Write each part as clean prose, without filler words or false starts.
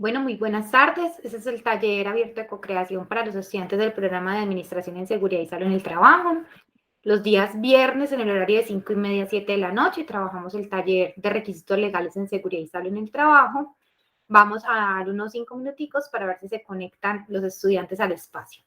Bueno, muy buenas tardes. Este es el taller abierto de co-creación para los estudiantes del programa de Administración en Seguridad y Salud en el Trabajo. Los días viernes en el horario de 5:30 a 7 de la noche trabajamos el taller de requisitos legales en seguridad y salud en el trabajo. Vamos a dar unos 5 minuticos para ver si se conectan los estudiantes al espacio.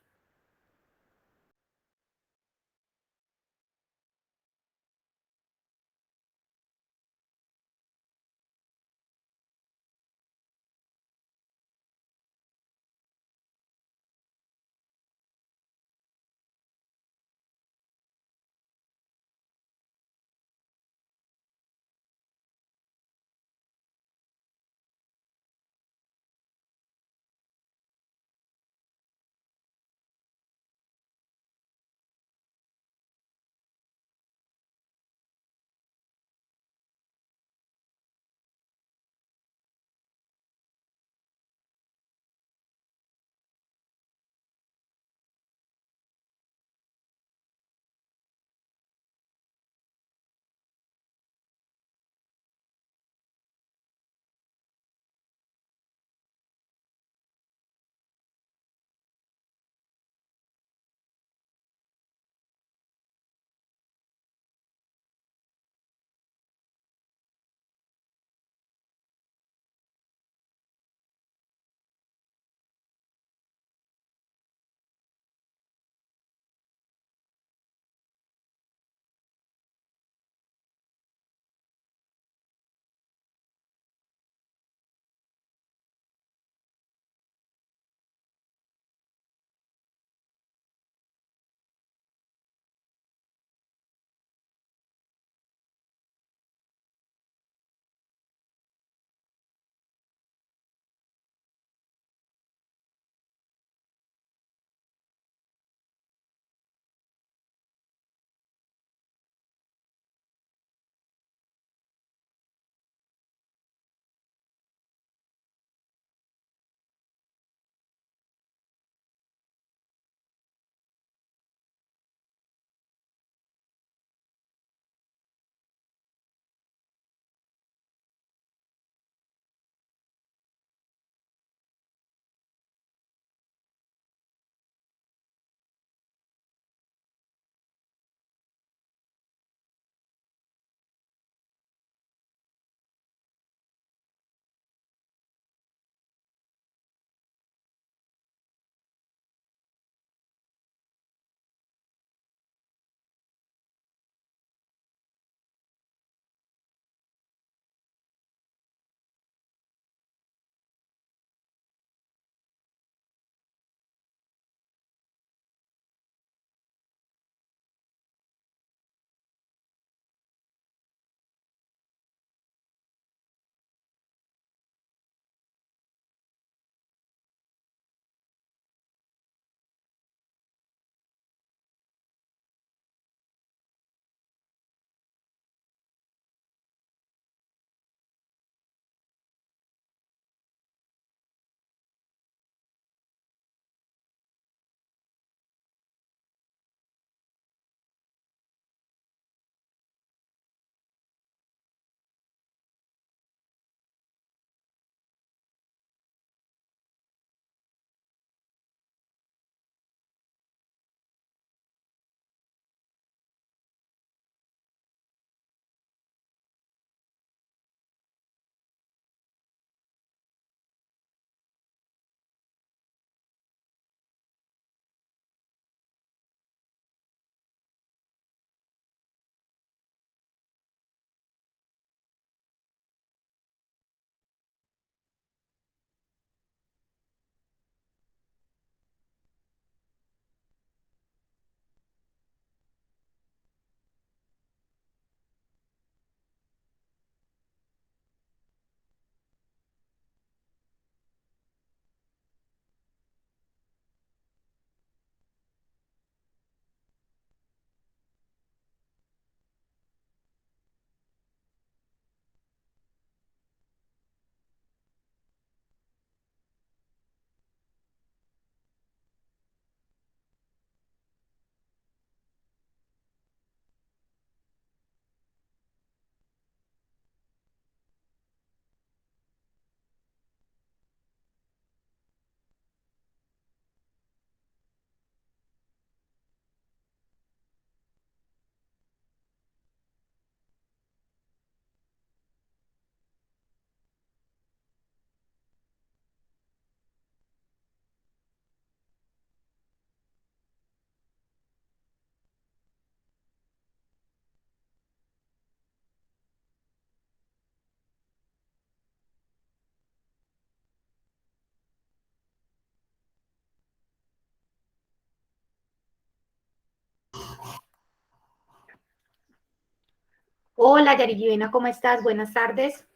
Hola, Yarigivena, ¿cómo estás? Buenas tardes.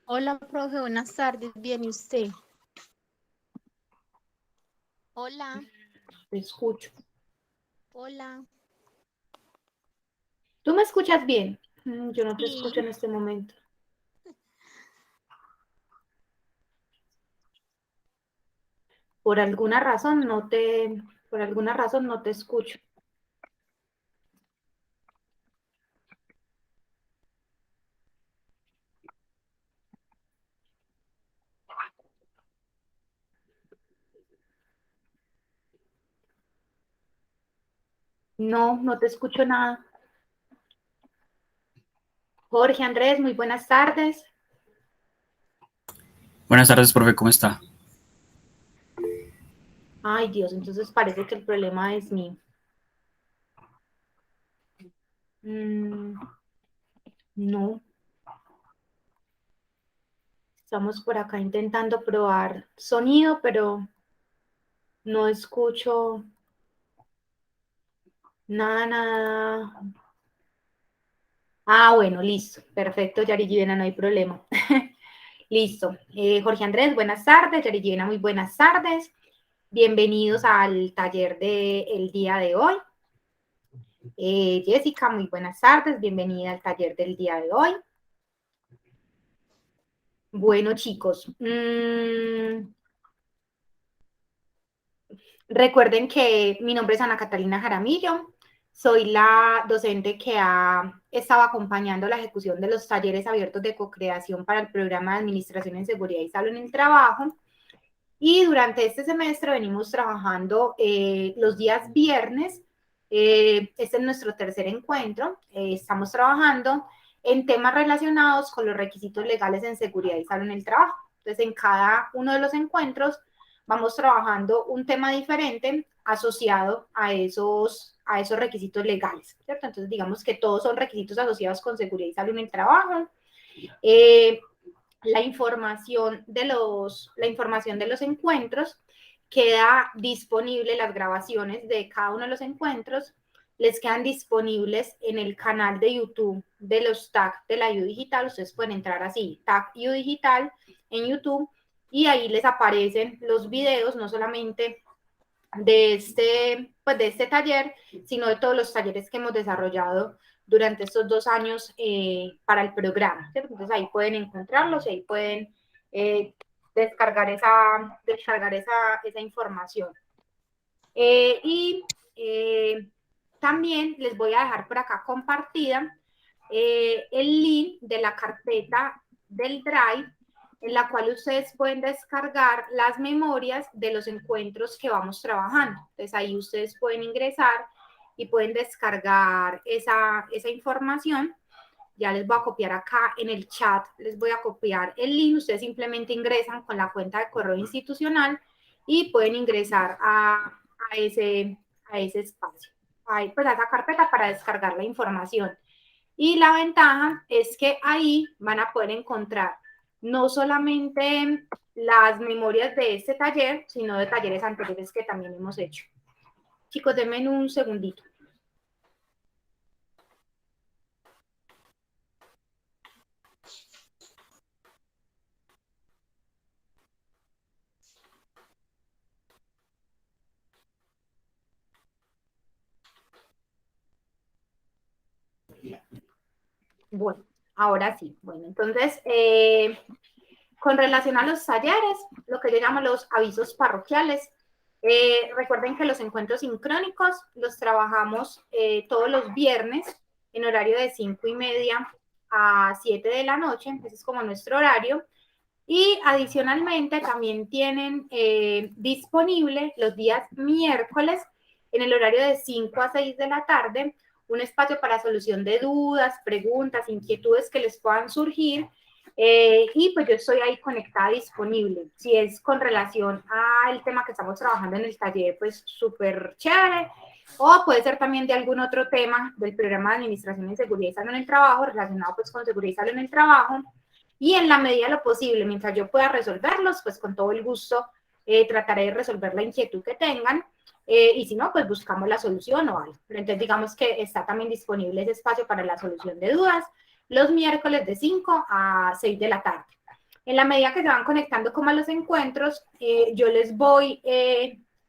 Hola, profe, buenas tardes. Bien, ¿y usted? Hola, Te escucho. hola. ¿Tú me escuchas bien? Yo no te escucho Sí, en este momento. Por alguna razón por alguna razón no te escucho. No, no te escucho nada. Jorge Andrés, muy buenas tardes. Buenas tardes, profe, ¿cómo está? Ay, Dios, entonces parece que el problema es mío. No, estamos por acá intentando probar sonido, pero no escucho nada, nada. Ah, bueno, listo. Perfecto, Yarigivena, no hay problema. Listo. Jorge Andrés, buenas tardes. Yarigivena, muy buenas tardes. Bienvenidos al taller del día de hoy. Jessica, muy buenas tardes. Bienvenida al taller del día de hoy. Bueno, chicos, recuerden que mi nombre es Ana Catalina Jaramillo. Soy la docente que ha estado acompañando la ejecución de los talleres abiertos de co-creación para el programa de Administración en Seguridad y Salud en el Trabajo. Y durante este semestre venimos trabajando los días viernes. Este es nuestro tercer encuentro. Estamos trabajando en temas relacionados con los requisitos legales en seguridad y salud en el trabajo. Entonces, en cada uno de los encuentros vamos trabajando un tema diferente asociado a esos requisitos legales, ¿cierto? Entonces, digamos que todos son requisitos asociados con seguridad y salud en el trabajo. La información la información de los encuentros queda disponible, las grabaciones de cada uno de los encuentros les quedan disponibles en el canal de YouTube de los TAC de la U Digital. Ustedes pueden entrar así, TAC U Digital en YouTube, y ahí les aparecen los videos, no solamente de este taller, sino de todos los talleres que hemos desarrollado durante estos 2 años para el programa, ¿cierto? Entonces ahí pueden encontrarlos y ahí pueden descargar esa información. Y también les voy a dejar por acá compartida el link de la carpeta del Drive, en la cual ustedes pueden descargar las memorias de los encuentros que vamos trabajando. Entonces ahí ustedes pueden ingresar y pueden descargar esa información. Ya les voy a copiar acá en el chat, les voy a copiar el link. Ustedes simplemente ingresan con la cuenta de correo institucional y pueden ingresar a ese, a ese espacio, pues a esa carpeta para descargar la información. Y la ventaja es que ahí van a poder encontrar no solamente las memorias de este taller, sino de talleres anteriores que también hemos hecho. Chicos, denme un segundito. Bueno, ahora sí. Bueno, entonces, con relación a los talleres, lo que yo llamo los avisos parroquiales, recuerden que los encuentros sincrónicos los trabajamos todos los viernes en horario de 5:30 a 7 de la noche, ese es como nuestro horario. Y adicionalmente también tienen disponible los días miércoles en el horario de 5 a 6 de la tarde un espacio para solución de dudas, preguntas, inquietudes que les puedan surgir. Y pues yo estoy ahí conectada, disponible. Si es con relación al tema que estamos trabajando en el taller, pues súper chévere. O puede ser también de algún otro tema del programa de Administración y Seguridad y Salud en el Trabajo, relacionado pues con seguridad y salud en el trabajo. Y en la medida de lo posible, mientras yo pueda resolverlos, pues con todo el gusto trataré de resolver la inquietud que tengan. y si no, pues buscamos la solución o algo. Pero entonces digamos que está también disponible ese espacio para la solución de dudas los miércoles de 5 a 6 de la tarde. En la medida que se van conectando como a los encuentros, yo les voy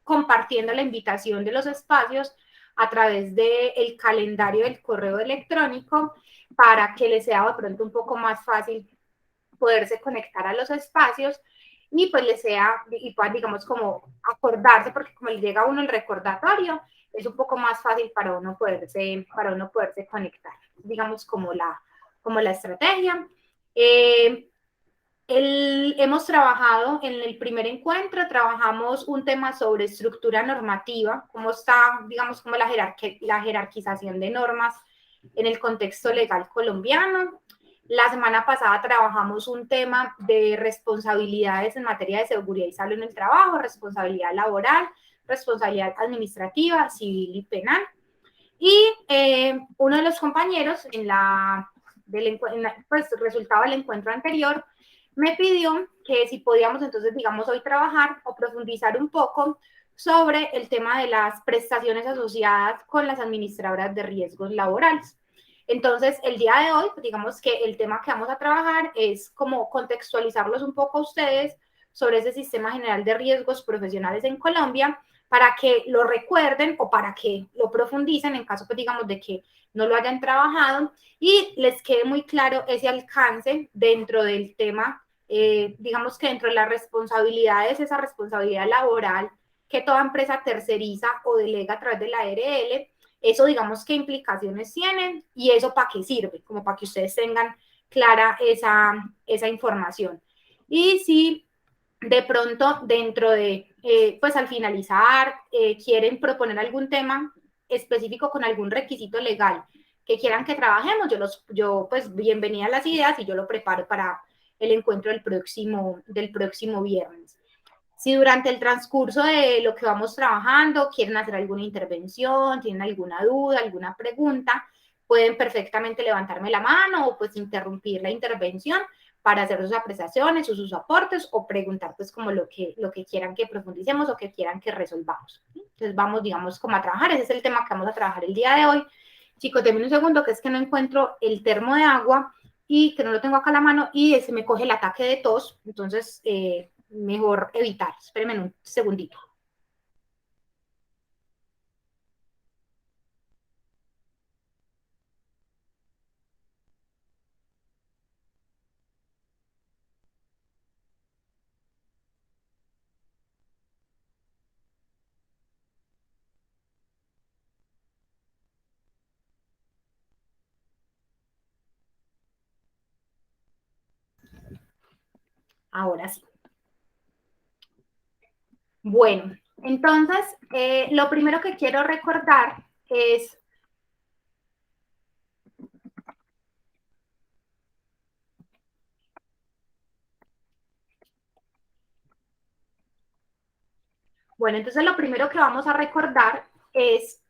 compartiendo la invitación de los espacios a través del calendario del correo electrónico para que les sea de pronto un poco más fácil poderse conectar a los espacios y pues les sea, y puedan, digamos, como acordarse, porque como les llega a uno el recordatorio, es un poco más fácil para uno poderse conectar, digamos, como la estrategia. Hemos trabajado en el primer encuentro, trabajamos un tema sobre estructura normativa, cómo está, digamos, como la jerarquización de normas en el contexto legal colombiano. La semana pasada trabajamos un tema de responsabilidades en materia de seguridad y salud en el trabajo, responsabilidad laboral, responsabilidad administrativa, civil y penal. Y uno de los compañeros pues, resultado del encuentro anterior me pidió que si podíamos entonces, digamos, hoy trabajar o profundizar un poco sobre el tema de las prestaciones asociadas con las administradoras de riesgos laborales. Entonces, el día de hoy, pues, digamos que el tema que vamos a trabajar es como contextualizarlos un poco a ustedes sobre ese sistema general de riesgos profesionales en Colombia para que lo recuerden o para que lo profundicen en caso, pues, digamos, de que no lo hayan trabajado y les quede muy claro ese alcance dentro del tema, digamos que dentro de las responsabilidades, esa responsabilidad laboral que toda empresa terceriza o delega a través de la ARL, eso digamos qué implicaciones tienen y eso para qué sirve, como para que ustedes tengan clara esa información. Y si de pronto dentro de, pues al finalizar, quieren proponer algún tema específico con algún requisito legal que quieran que trabajemos, yo pues bienvenida a las ideas y yo lo preparo para el encuentro del próximo viernes. Si durante el transcurso de lo que vamos trabajando quieren hacer alguna intervención, tienen alguna duda, alguna pregunta, pueden perfectamente levantarme la mano o pues interrumpir la intervención para hacer sus apreciaciones o sus aportes o preguntar pues como lo que quieran que profundicemos o que quieran que resolvamos. Entonces vamos, digamos, como a trabajar. Ese es el tema que vamos a trabajar el día de hoy. Chicos, denme un segundo, que es que no encuentro el termo de agua y que no lo tengo acá a la mano y se me coge el ataque de tos. Entonces, mejor evitar. Espérenme un segundito. Ahora sí. Bueno, entonces, lo primero que quiero recordar es bueno, entonces lo primero que vamos a recordar es,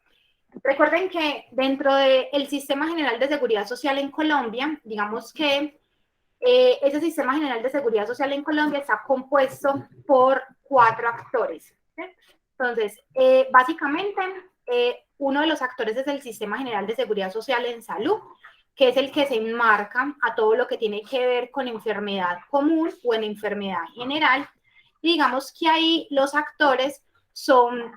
recuerden que dentro del Sistema General de Seguridad Social en Colombia, digamos que ese Sistema General de Seguridad Social en Colombia está compuesto por 4 actores. ¿Sí? Entonces, básicamente, uno de los actores es el Sistema General de Seguridad Social en Salud, que es el que se enmarca a todo lo que tiene que ver con enfermedad común o en enfermedad general. Y digamos que ahí los actores son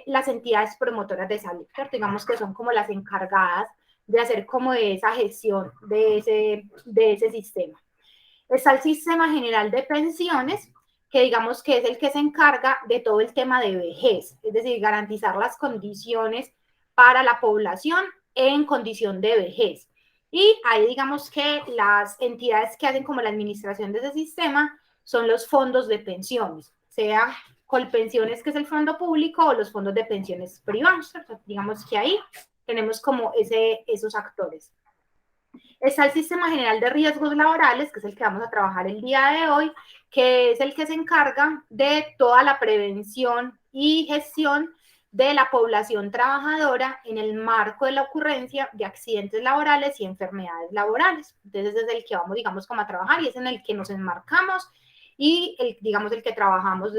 las entidades promotoras de salud, ¿cierto? Digamos que son como las encargadas de hacer como de esa gestión de ese sistema. Está el Sistema General de Pensiones, que digamos que es el que se encarga de todo el tema de vejez, es decir, garantizar las condiciones para la población en condición de vejez. Y ahí digamos que las entidades que hacen como la administración de ese sistema son los fondos de pensiones, sea Colpensiones, que es el fondo público, o los fondos de pensiones privados. Digamos que ahí tenemos como esos actores. Está el Sistema General de Riesgos Laborales, que es el que vamos a trabajar el día de hoy, que es el que se encarga de toda la prevención y gestión de la población trabajadora en el marco de la ocurrencia de accidentes laborales y enfermedades laborales. Entonces es el que vamos, digamos, como a trabajar y es en el que nos enmarcamos y, digamos, el que trabajamos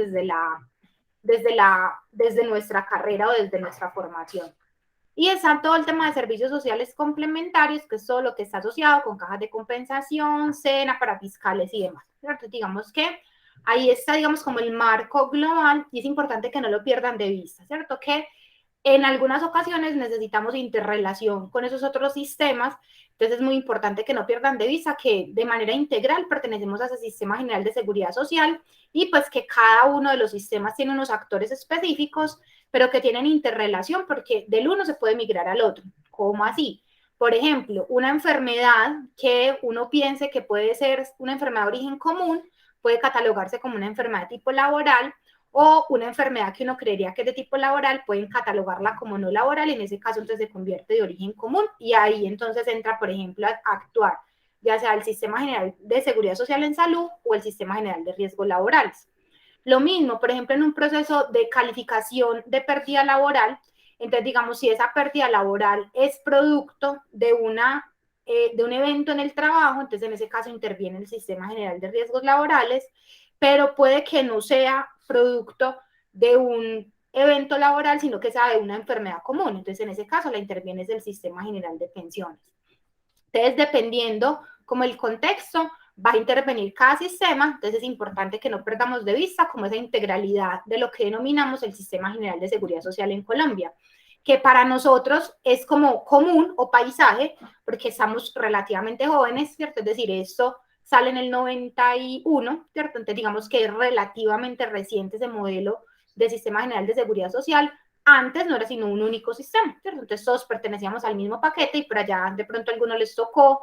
desde nuestra carrera o desde nuestra formación. Y está todo el tema de servicios sociales complementarios, que es todo lo que está asociado con cajas de compensación, SENA para fiscales y demás. Entonces, digamos que ahí está, digamos, como el marco global y es importante que no lo pierdan de vista, ¿cierto? Que en algunas ocasiones necesitamos interrelación con esos otros sistemas, entonces es muy importante que no pierdan de vista que de manera integral pertenecemos a ese sistema general de seguridad social y pues que cada uno de los sistemas tiene unos actores específicos, pero que tienen interrelación porque del uno se puede migrar al otro. ¿Cómo así? Por ejemplo, una enfermedad que uno piense que puede ser una enfermedad de origen común puede catalogarse como una enfermedad de tipo laboral o una enfermedad que uno creería que es de tipo laboral, pueden catalogarla como no laboral, en ese caso entonces se convierte de origen común y ahí entonces entra, por ejemplo, a actuar ya sea el Sistema General de Seguridad Social en Salud o el Sistema General de Riesgos Laborales. Lo mismo, por ejemplo, en un proceso de calificación de pérdida laboral, entonces digamos, si esa pérdida laboral es producto de un evento en el trabajo, entonces en ese caso interviene el Sistema General de Riesgos Laborales, pero puede que no sea producto de un evento laboral, sino que sea de una enfermedad común. Entonces, en ese caso, la interviene es el Sistema General de Pensiones. Entonces, dependiendo como el contexto, va a intervenir cada sistema, entonces es importante que no perdamos de vista como esa integralidad de lo que denominamos el Sistema General de Seguridad Social en Colombia, que para nosotros es como común o paisaje, porque estamos relativamente jóvenes, ¿cierto? Es decir, esto sale en el 91, ¿cierto? Entonces digamos que es relativamente reciente ese modelo de Sistema General de Seguridad Social. Antes no era sino un único sistema, ¿cierto? Entonces todos pertenecíamos al mismo paquete y por allá de pronto a algunos les tocó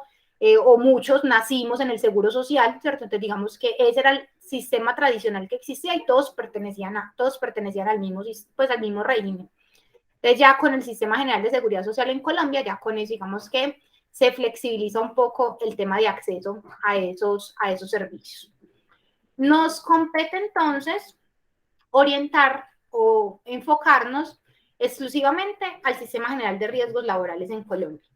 o muchos nacimos en el seguro social, ¿cierto? Entonces digamos que ese era el sistema tradicional que existía y todos pertenecían al mismo, pues, al mismo régimen. Entonces ya con el Sistema General de Seguridad Social en Colombia, ya con eso digamos que se flexibiliza un poco el tema de acceso a esos servicios. Nos compete entonces orientar o enfocarnos exclusivamente al Sistema General de Riesgos Laborales en Colombia.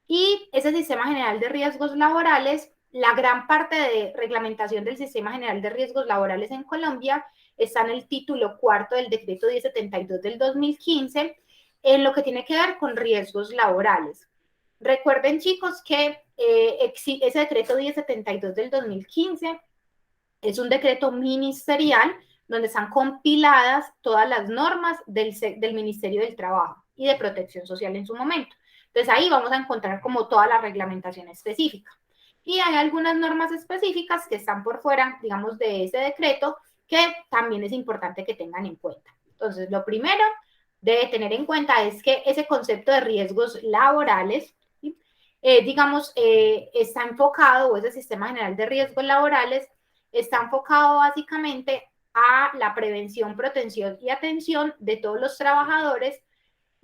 Y ese Sistema General de Riesgos Laborales, la gran parte de reglamentación del Sistema General de Riesgos Laborales en Colombia está en el título cuarto del decreto 1072 del 2015, en lo que tiene que ver con riesgos laborales. Recuerden, chicos, que ese decreto 1072 del 2015 es un decreto ministerial donde están compiladas todas las normas del Ministerio del Trabajo y de Protección Social en su momento. Entonces ahí vamos a encontrar como toda la reglamentación específica. Y hay algunas normas específicas que están por fuera, digamos, de ese decreto que también es importante que tengan en cuenta. Entonces, lo primero de tener en cuenta es que ese concepto de riesgos laborales, está enfocado, o ese Sistema General de Riesgos Laborales, está enfocado básicamente a la prevención, protección y atención de todos los trabajadores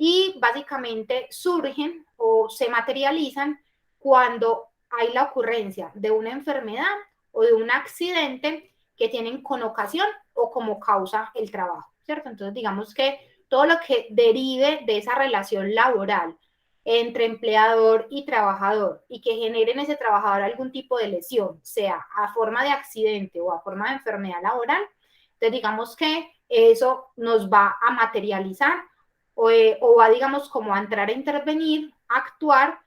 y básicamente surgen o se materializan cuando hay la ocurrencia de una enfermedad o de un accidente que tienen con ocasión o como causa el trabajo, ¿cierto? Entonces digamos que todo lo que derive de esa relación laboral entre empleador y trabajador y que genere en ese trabajador algún tipo de lesión, sea a forma de accidente o a forma de enfermedad laboral, entonces digamos que eso nos va a materializar o va, digamos, como a entrar a intervenir, a actuar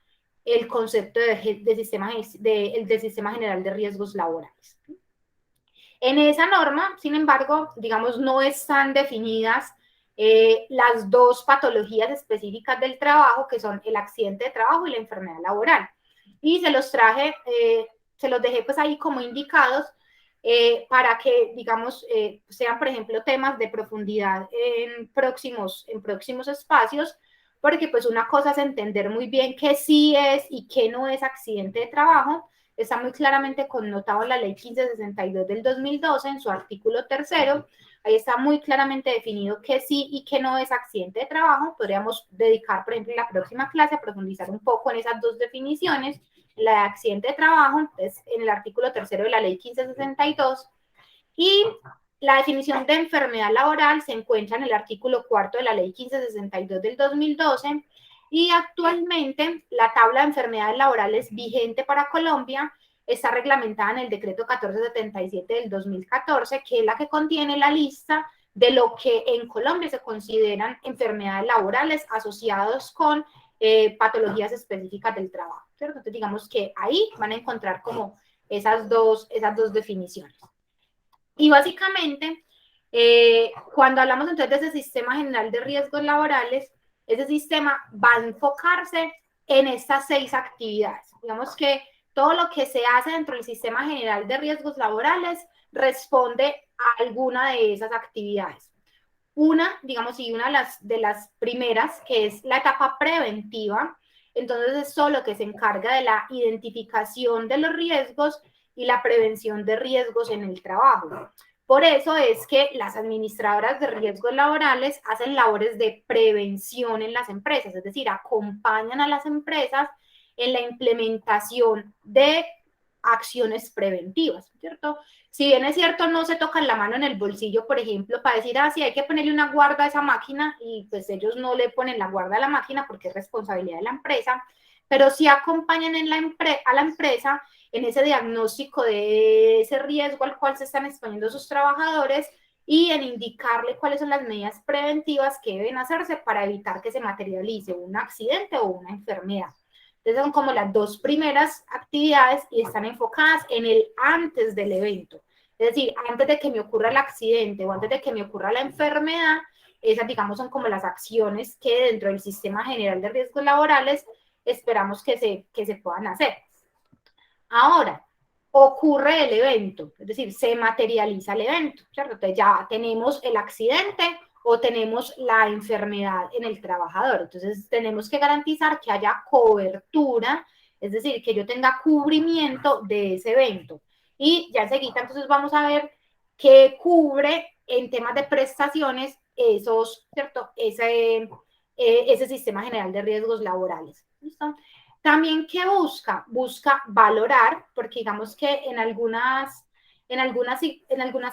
el concepto de sistema general de riesgos laborales. En esa norma, sin embargo, digamos, no están definidas las dos patologías específicas del trabajo, que son el accidente de trabajo y la enfermedad laboral. Y se los traje, se los dejé pues ahí como indicados para que, digamos, sean, por ejemplo, temas de profundidad en próximos espacios, porque pues una cosa es entender muy bien qué sí es y qué no es accidente de trabajo. Está muy claramente connotado en la ley 1562 del 2012 en su artículo tercero. Ahí está muy claramente definido qué sí y qué no es accidente de trabajo. Podríamos dedicar, por ejemplo, en la próxima clase a profundizar un poco en esas dos definiciones. La de accidente de trabajo, entonces, en el artículo tercero de la ley 1562, y la definición de enfermedad laboral se encuentra en el artículo cuarto de la ley 1562 del 2012, y actualmente la tabla de enfermedades laborales vigente para Colombia está reglamentada en el decreto 1477 del 2014, que es la que contiene la lista de lo que en Colombia se consideran enfermedades laborales asociadas con patologías específicas del trabajo, ¿cierto? Entonces digamos que ahí van a encontrar como esas dos definiciones. Y básicamente, cuando hablamos entonces de ese sistema general de riesgos laborales, ese sistema va a enfocarse en estas 6 actividades. Digamos que todo lo que se hace dentro del sistema general de riesgos laborales responde a alguna de esas actividades. Una, digamos, y una de las primeras, que es la etapa preventiva, entonces es solo que se encarga de la identificación de los riesgos y la prevención de riesgos en el trabajo. Por eso es que las administradoras de riesgos laborales hacen labores de prevención en las empresas, es decir, acompañan a las empresas en la implementación de acciones preventivas, ¿cierto? Si bien es cierto, no se tocan la mano en el bolsillo, por ejemplo, para decir, si hay que ponerle una guarda a esa máquina, y pues ellos no le ponen la guarda a la máquina porque es responsabilidad de la empresa, pero sí acompañan a la empresa en ese diagnóstico de ese riesgo al cual se están exponiendo sus trabajadores y en indicarle cuáles son las medidas preventivas que deben hacerse para evitar que se materialice un accidente o una enfermedad. Entonces son como las 2 primeras actividades y están enfocadas en el antes del evento. Es decir, antes de que me ocurra el accidente o antes de que me ocurra la enfermedad, esas, digamos, son como las acciones que dentro del sistema general de riesgos laborales esperamos que se puedan hacer. Ahora, ocurre el evento, es decir, se materializa el evento, ¿cierto? Entonces ya tenemos el accidente o tenemos la enfermedad en el trabajador. Entonces tenemos que garantizar que haya cobertura, es decir, que yo tenga cubrimiento de ese evento. Y ya enseguida entonces vamos a ver qué cubre en temas de prestaciones esos, ¿cierto? Ese sistema general de riesgos laborales. ¿Listo? También, ¿qué busca? Busca valorar, porque digamos que en algunas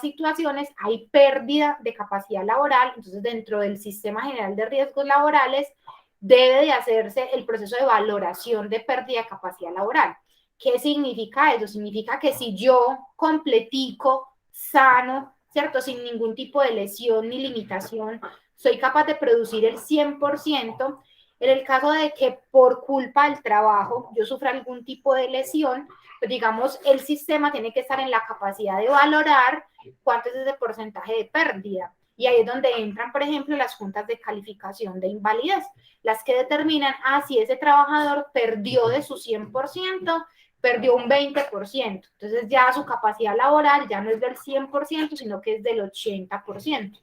situaciones hay pérdida de capacidad laboral, entonces dentro del sistema general de riesgos laborales debe de hacerse el proceso de valoración de pérdida de capacidad laboral. ¿Qué significa eso? Significa que si yo completico, sano, ¿cierto? Sin ningún tipo de lesión ni limitación, soy capaz de producir el 100%. En el caso de que por culpa del trabajo yo sufra algún tipo de lesión, pues digamos, el sistema tiene que estar en la capacidad de valorar cuánto es ese porcentaje de pérdida. Y ahí es donde entran, por ejemplo, las juntas de calificación de invalidez, las que determinan, si ese trabajador perdió de su 100%, perdió un 20%. Entonces ya su capacidad laboral ya no es del 100%, sino que es del 80%.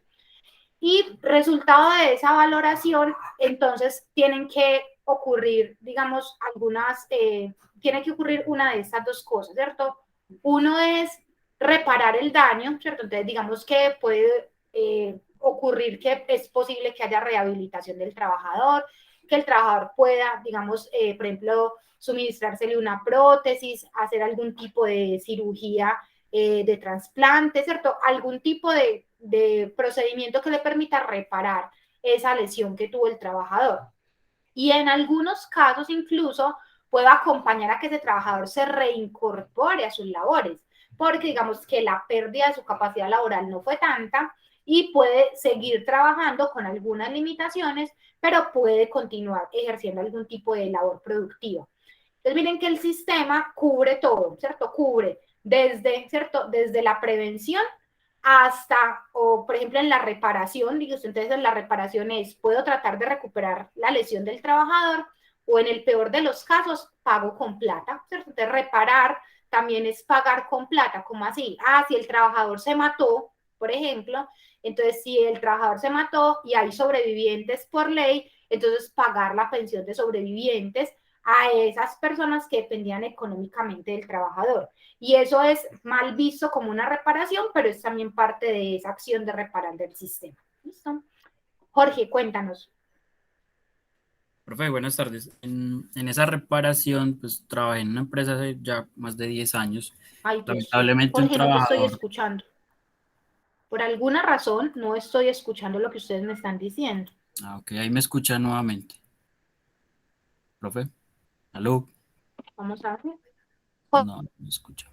Y resultado de esa valoración, entonces tienen que ocurrir, digamos, tiene que ocurrir una de estas 2 cosas, ¿cierto? Uno es reparar el daño, ¿cierto? Entonces, digamos que puede ocurrir que es posible que haya rehabilitación del trabajador, que el trabajador pueda, digamos, por ejemplo, suministrársele una prótesis, hacer algún tipo de cirugía de trasplante, ¿cierto? Algún tipo de procedimiento que le permita reparar esa lesión que tuvo el trabajador. Y en algunos casos incluso puede acompañar a que ese trabajador se reincorpore a sus labores, porque digamos que la pérdida de su capacidad laboral no fue tanta y puede seguir trabajando con algunas limitaciones, pero puede continuar ejerciendo algún tipo de labor productiva. Entonces miren que el sistema cubre todo, ¿cierto? Cubre ¿cierto? Desde la prevención hasta, o por ejemplo en la reparación, digo, entonces en la reparación puedo tratar de recuperar la lesión del trabajador, o en el peor de los casos, pago con plata, ¿cierto? Entonces reparar también es pagar con plata, ¿cómo así? Si el trabajador se mató, por ejemplo, entonces si el trabajador se mató y hay sobrevivientes por ley, entonces pagar la pensión de sobrevivientes a esas personas que dependían económicamente del trabajador. Y eso es mal visto como una reparación, pero es también parte de esa acción de reparar del sistema. ¿Listo? Jorge, cuéntanos. Profe, buenas tardes. En esa reparación, pues trabajé en una empresa hace ya más de 10 años. Ay, Dios mío. Lamentablemente un Jorge, no te estoy trabajador. escuchando. Por alguna razón no estoy escuchando lo que ustedes me están diciendo. Ok, ahí me escucha nuevamente. Profe, aló. Vamos a ver. No, no me escucha.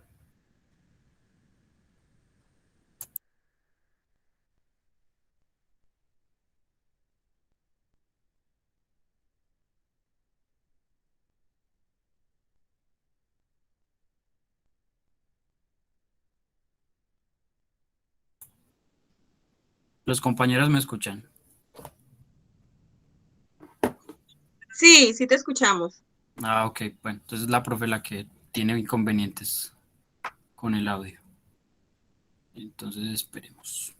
Los compañeros me escuchan. Sí, sí te escuchamos. Ah, ok, bueno, entonces la profe la que tiene inconvenientes con el audio. Entonces esperemos.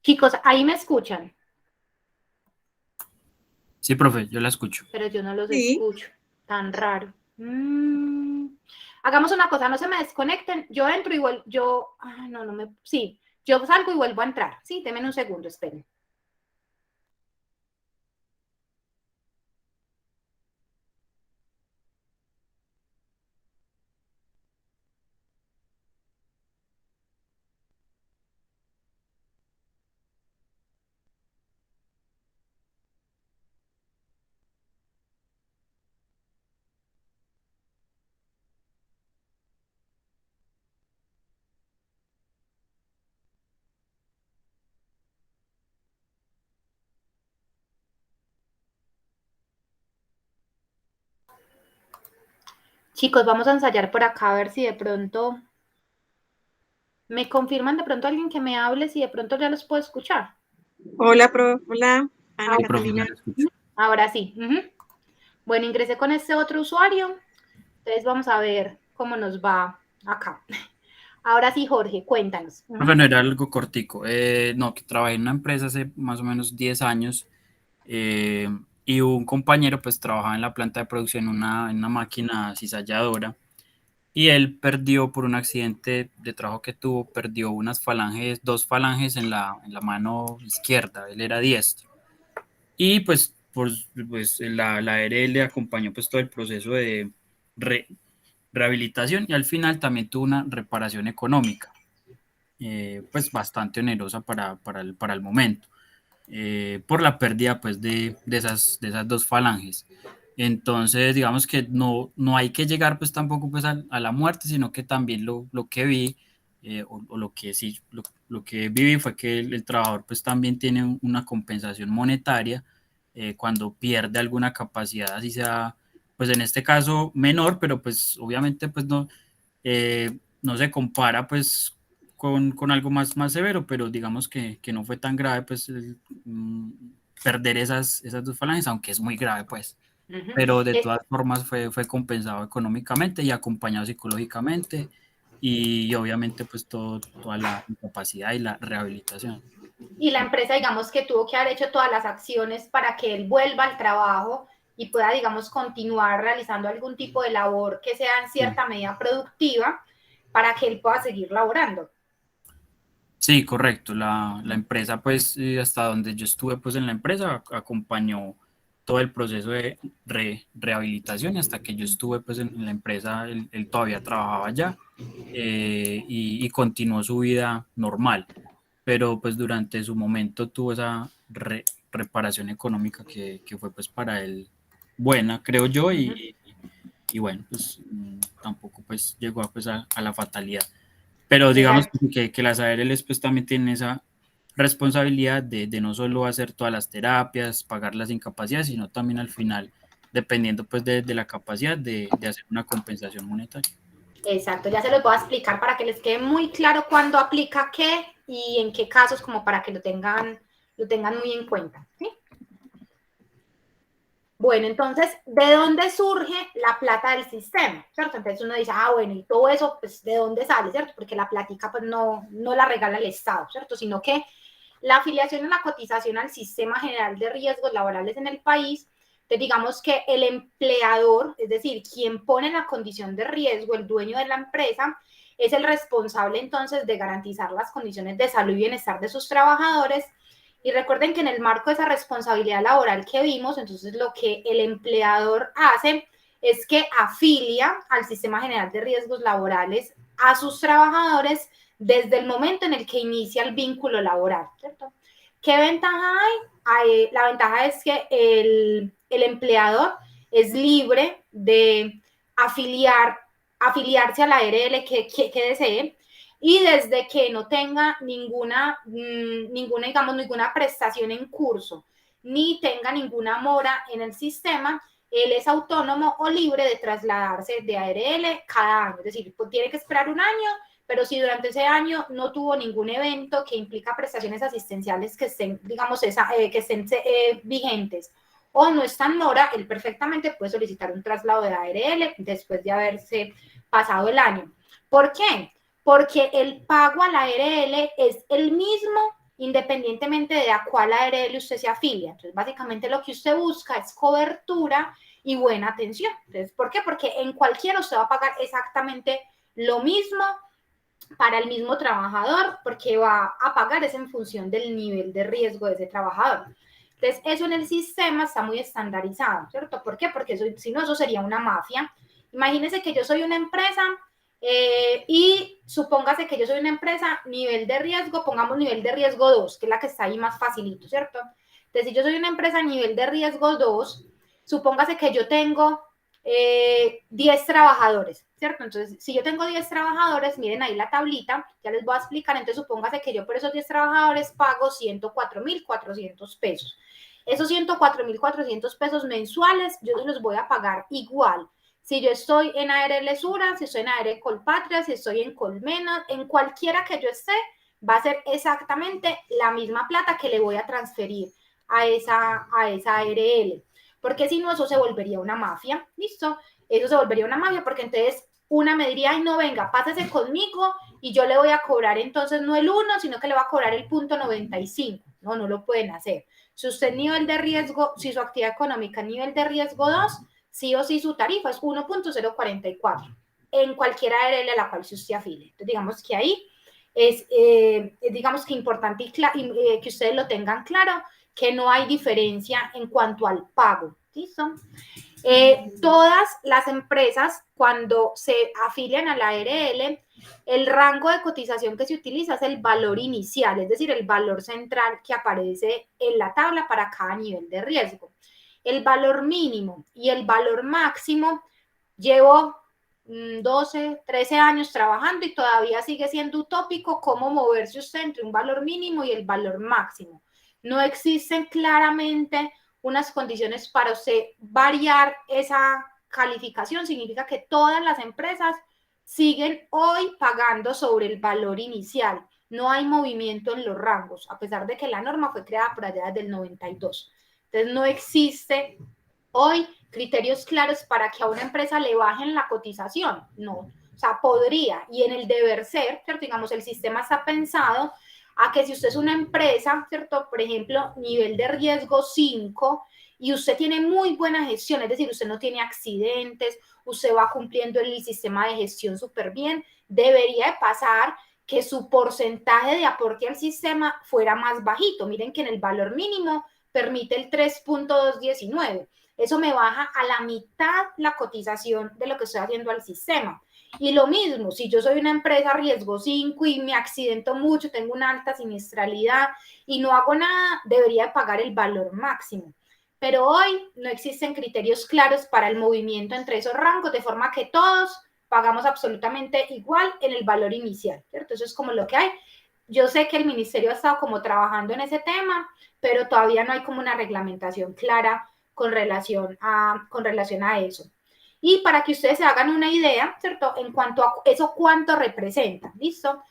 Chicos, ahí me escuchan, Sí, profe, yo la escucho. pero yo no los Sí. escucho. Tan raro. Hagamos una cosa, no se me desconecten. Yo entro y vuelvo. Sí, yo salgo y vuelvo a entrar. Sí, denme un segundo, esperen. Chicos, vamos a ensayar por acá a ver si de pronto me confirman de pronto alguien que me hable, si de pronto ya los puedo escuchar. Hola, hola, Ana Sí, profe, ya Catalina. la escucho. Ahora sí. Bueno, ingresé con este otro usuario. Entonces vamos a ver cómo nos va acá. Ahora sí, Jorge, cuéntanos. Bueno, era algo cortico. No, que trabajé en una empresa hace más o menos 10 años eh, y un compañero pues trabajaba en la planta de producción en una máquina cizalladora y él perdió por un accidente de trabajo que tuvo, perdió unas falanges, dos falanges en la mano izquierda, él era diestro. Y pues la ARL le acompañó pues todo el proceso de re- rehabilitación y al final también tuvo una reparación económica, pues bastante onerosa para el momento, por la pérdida pues de esas dos falanges. Entonces, digamos que no hay que llegar pues tampoco pues a la muerte, sino que también lo que vi, o lo que sí, lo que viví fue que el trabajador pues también tiene una compensación monetaria cuando pierde alguna capacidad, así sea, pues en este caso menor, pero pues obviamente pues no se compara pues con algo más severo, pero digamos que no fue tan grave pues perder esas dos falanges, aunque es muy grave pues, pero de todas formas fue compensado económicamente y acompañado psicológicamente y obviamente pues toda la incapacidad y la rehabilitación. Y la empresa, digamos, que tuvo que haber hecho todas las acciones para que él vuelva al trabajo y pueda, digamos, continuar realizando algún tipo de labor que sea en Sí. cierta medida productiva para que él pueda seguir laborando. Sí, correcto. La empresa, pues, hasta donde yo estuve, pues, en la empresa, acompañó todo el proceso de rehabilitación y hasta que yo estuve, pues, en la empresa, él todavía trabajaba allá y continuó su vida normal. Pero, pues, durante su momento tuvo esa reparación económica que fue, pues, para él buena, creo yo, y bueno, pues, tampoco, pues, llegó a, pues, a la fatalidad. Pero digamos Exacto. que las ARLs pues también tienen esa responsabilidad de no solo hacer todas las terapias, pagar las incapacidades, sino también al final, dependiendo pues de la capacidad de hacer una compensación monetaria. Exacto, ya se los voy a explicar para que les quede muy claro cuándo aplica qué y en qué casos, como para que lo tengan muy en cuenta. ¿Sí? Bueno, entonces, ¿de dónde surge la plata del sistema? ¿Cierto? Entonces uno dice, bueno, y todo eso, pues, ¿de dónde sale? ¿Cierto? Porque la plática, pues, no la regala el Estado, ¿cierto? Sino que la afiliación en la cotización al Sistema General de Riesgos Laborales en el país, entonces digamos que el empleador, es decir, quien pone la condición de riesgo, el dueño de la empresa, es el responsable entonces de garantizar las condiciones de salud y bienestar de sus trabajadores. Y recuerden que en el marco de esa responsabilidad laboral que vimos, entonces lo que el empleador hace es que afilia al Sistema General de Riesgos Laborales a sus trabajadores desde el momento en el que inicia el vínculo laboral, ¿cierto? ¿Qué ventaja hay? La ventaja es que el empleador es libre de afiliarse a la ARL que desee, y desde que no tenga ninguna prestación en curso, ni tenga ninguna mora en el sistema, él es autónomo o libre de trasladarse de ARL cada año. Es decir, pues tiene que esperar un año, pero si durante ese año no tuvo ningún evento que implica prestaciones asistenciales que estén, digamos, que estén vigentes, o no está en mora, él perfectamente puede solicitar un traslado de ARL después de haberse pasado el año. ¿Por qué? Porque el pago a la ARL es el mismo independientemente de a cuál ARL usted se afilia. Entonces, básicamente lo que usted busca es cobertura y buena atención. Entonces, ¿por qué? Porque en cualquiera usted va a pagar exactamente lo mismo para el mismo trabajador, porque va a pagar es en función del nivel de riesgo de ese trabajador. Entonces, eso en el sistema está muy estandarizado, ¿cierto? ¿Por qué? Porque eso, si no, eso sería una mafia. Imagínense que yo soy una empresa y supóngase que yo soy una empresa nivel de riesgo, pongamos nivel de riesgo 2, que es la que está ahí más facilito, ¿cierto? Entonces, si yo soy una empresa nivel de riesgo 2, supóngase que yo tengo 10 trabajadores, ¿cierto? Entonces, si yo tengo 10 trabajadores, miren ahí la tablita, ya les voy a explicar. Entonces, supóngase que yo por esos 10 trabajadores pago 104,400 pesos. Esos 104,400 pesos mensuales, yo los voy a pagar igual. Si yo estoy en ARL Sura, si estoy en ARL Colpatria, si estoy en Colmena, en cualquiera que yo esté, va a ser exactamente la misma plata que le voy a transferir a esa ARL. Porque si no, eso se volvería una mafia, ¿listo? Eso se volvería una mafia porque entonces una me diría, ay, no, venga, pásese conmigo y yo le voy a cobrar entonces no el 1, sino que le va a cobrar el 0,95. No, no lo pueden hacer. Si usted nivel de riesgo, si su actividad económica nivel de riesgo 2, sí o sí su tarifa es 1,044 en cualquier ARL a la cual usted afile. Entonces, digamos que ahí es, digamos que importante y que ustedes lo tengan claro, que no hay diferencia en cuanto al pago. ¿Listo? Todas las empresas, cuando se afilian a la ARL, el rango de cotización que se utiliza es el valor inicial, es decir, el valor central que aparece en la tabla para cada nivel de riesgo. El valor mínimo y el valor máximo, llevo 12, 13 años trabajando y todavía sigue siendo utópico cómo moverse usted entre un valor mínimo y el valor máximo. No existen claramente unas condiciones para usted variar esa calificación. Significa que todas las empresas siguen hoy pagando sobre el valor inicial. No hay movimiento en los rangos, a pesar de que la norma fue creada por allá desde el 92. Entonces, no existe hoy criterios claros para que a una empresa le bajen la cotización. No, o sea, podría, y en el deber ser, ¿cierto? Digamos, el sistema está pensado a que si usted es una empresa, ¿cierto? Por ejemplo, nivel de riesgo 5, y usted tiene muy buena gestión, es decir, usted no tiene accidentes, usted va cumpliendo el sistema de gestión súper bien, debería de pasar que su porcentaje de aporte al sistema fuera más bajito. Miren que en el valor mínimo permite el 3,219. Eso me baja a la mitad la cotización de lo que estoy haciendo al sistema. Y lo mismo, si yo soy una empresa riesgo 5 y me accidento mucho, tengo una alta siniestralidad y no hago nada, debería pagar el valor máximo. Pero hoy no existen criterios claros para el movimiento entre esos rangos, de forma que todos pagamos absolutamente igual en el valor inicial, ¿cierto? Eso es como lo que hay. Yo sé que el ministerio ha estado como trabajando en ese tema, pero todavía no hay como una reglamentación clara con relación a eso. Y para que ustedes se hagan una idea, ¿cierto? En cuanto a eso, ¿cuánto representa? ¿Listo?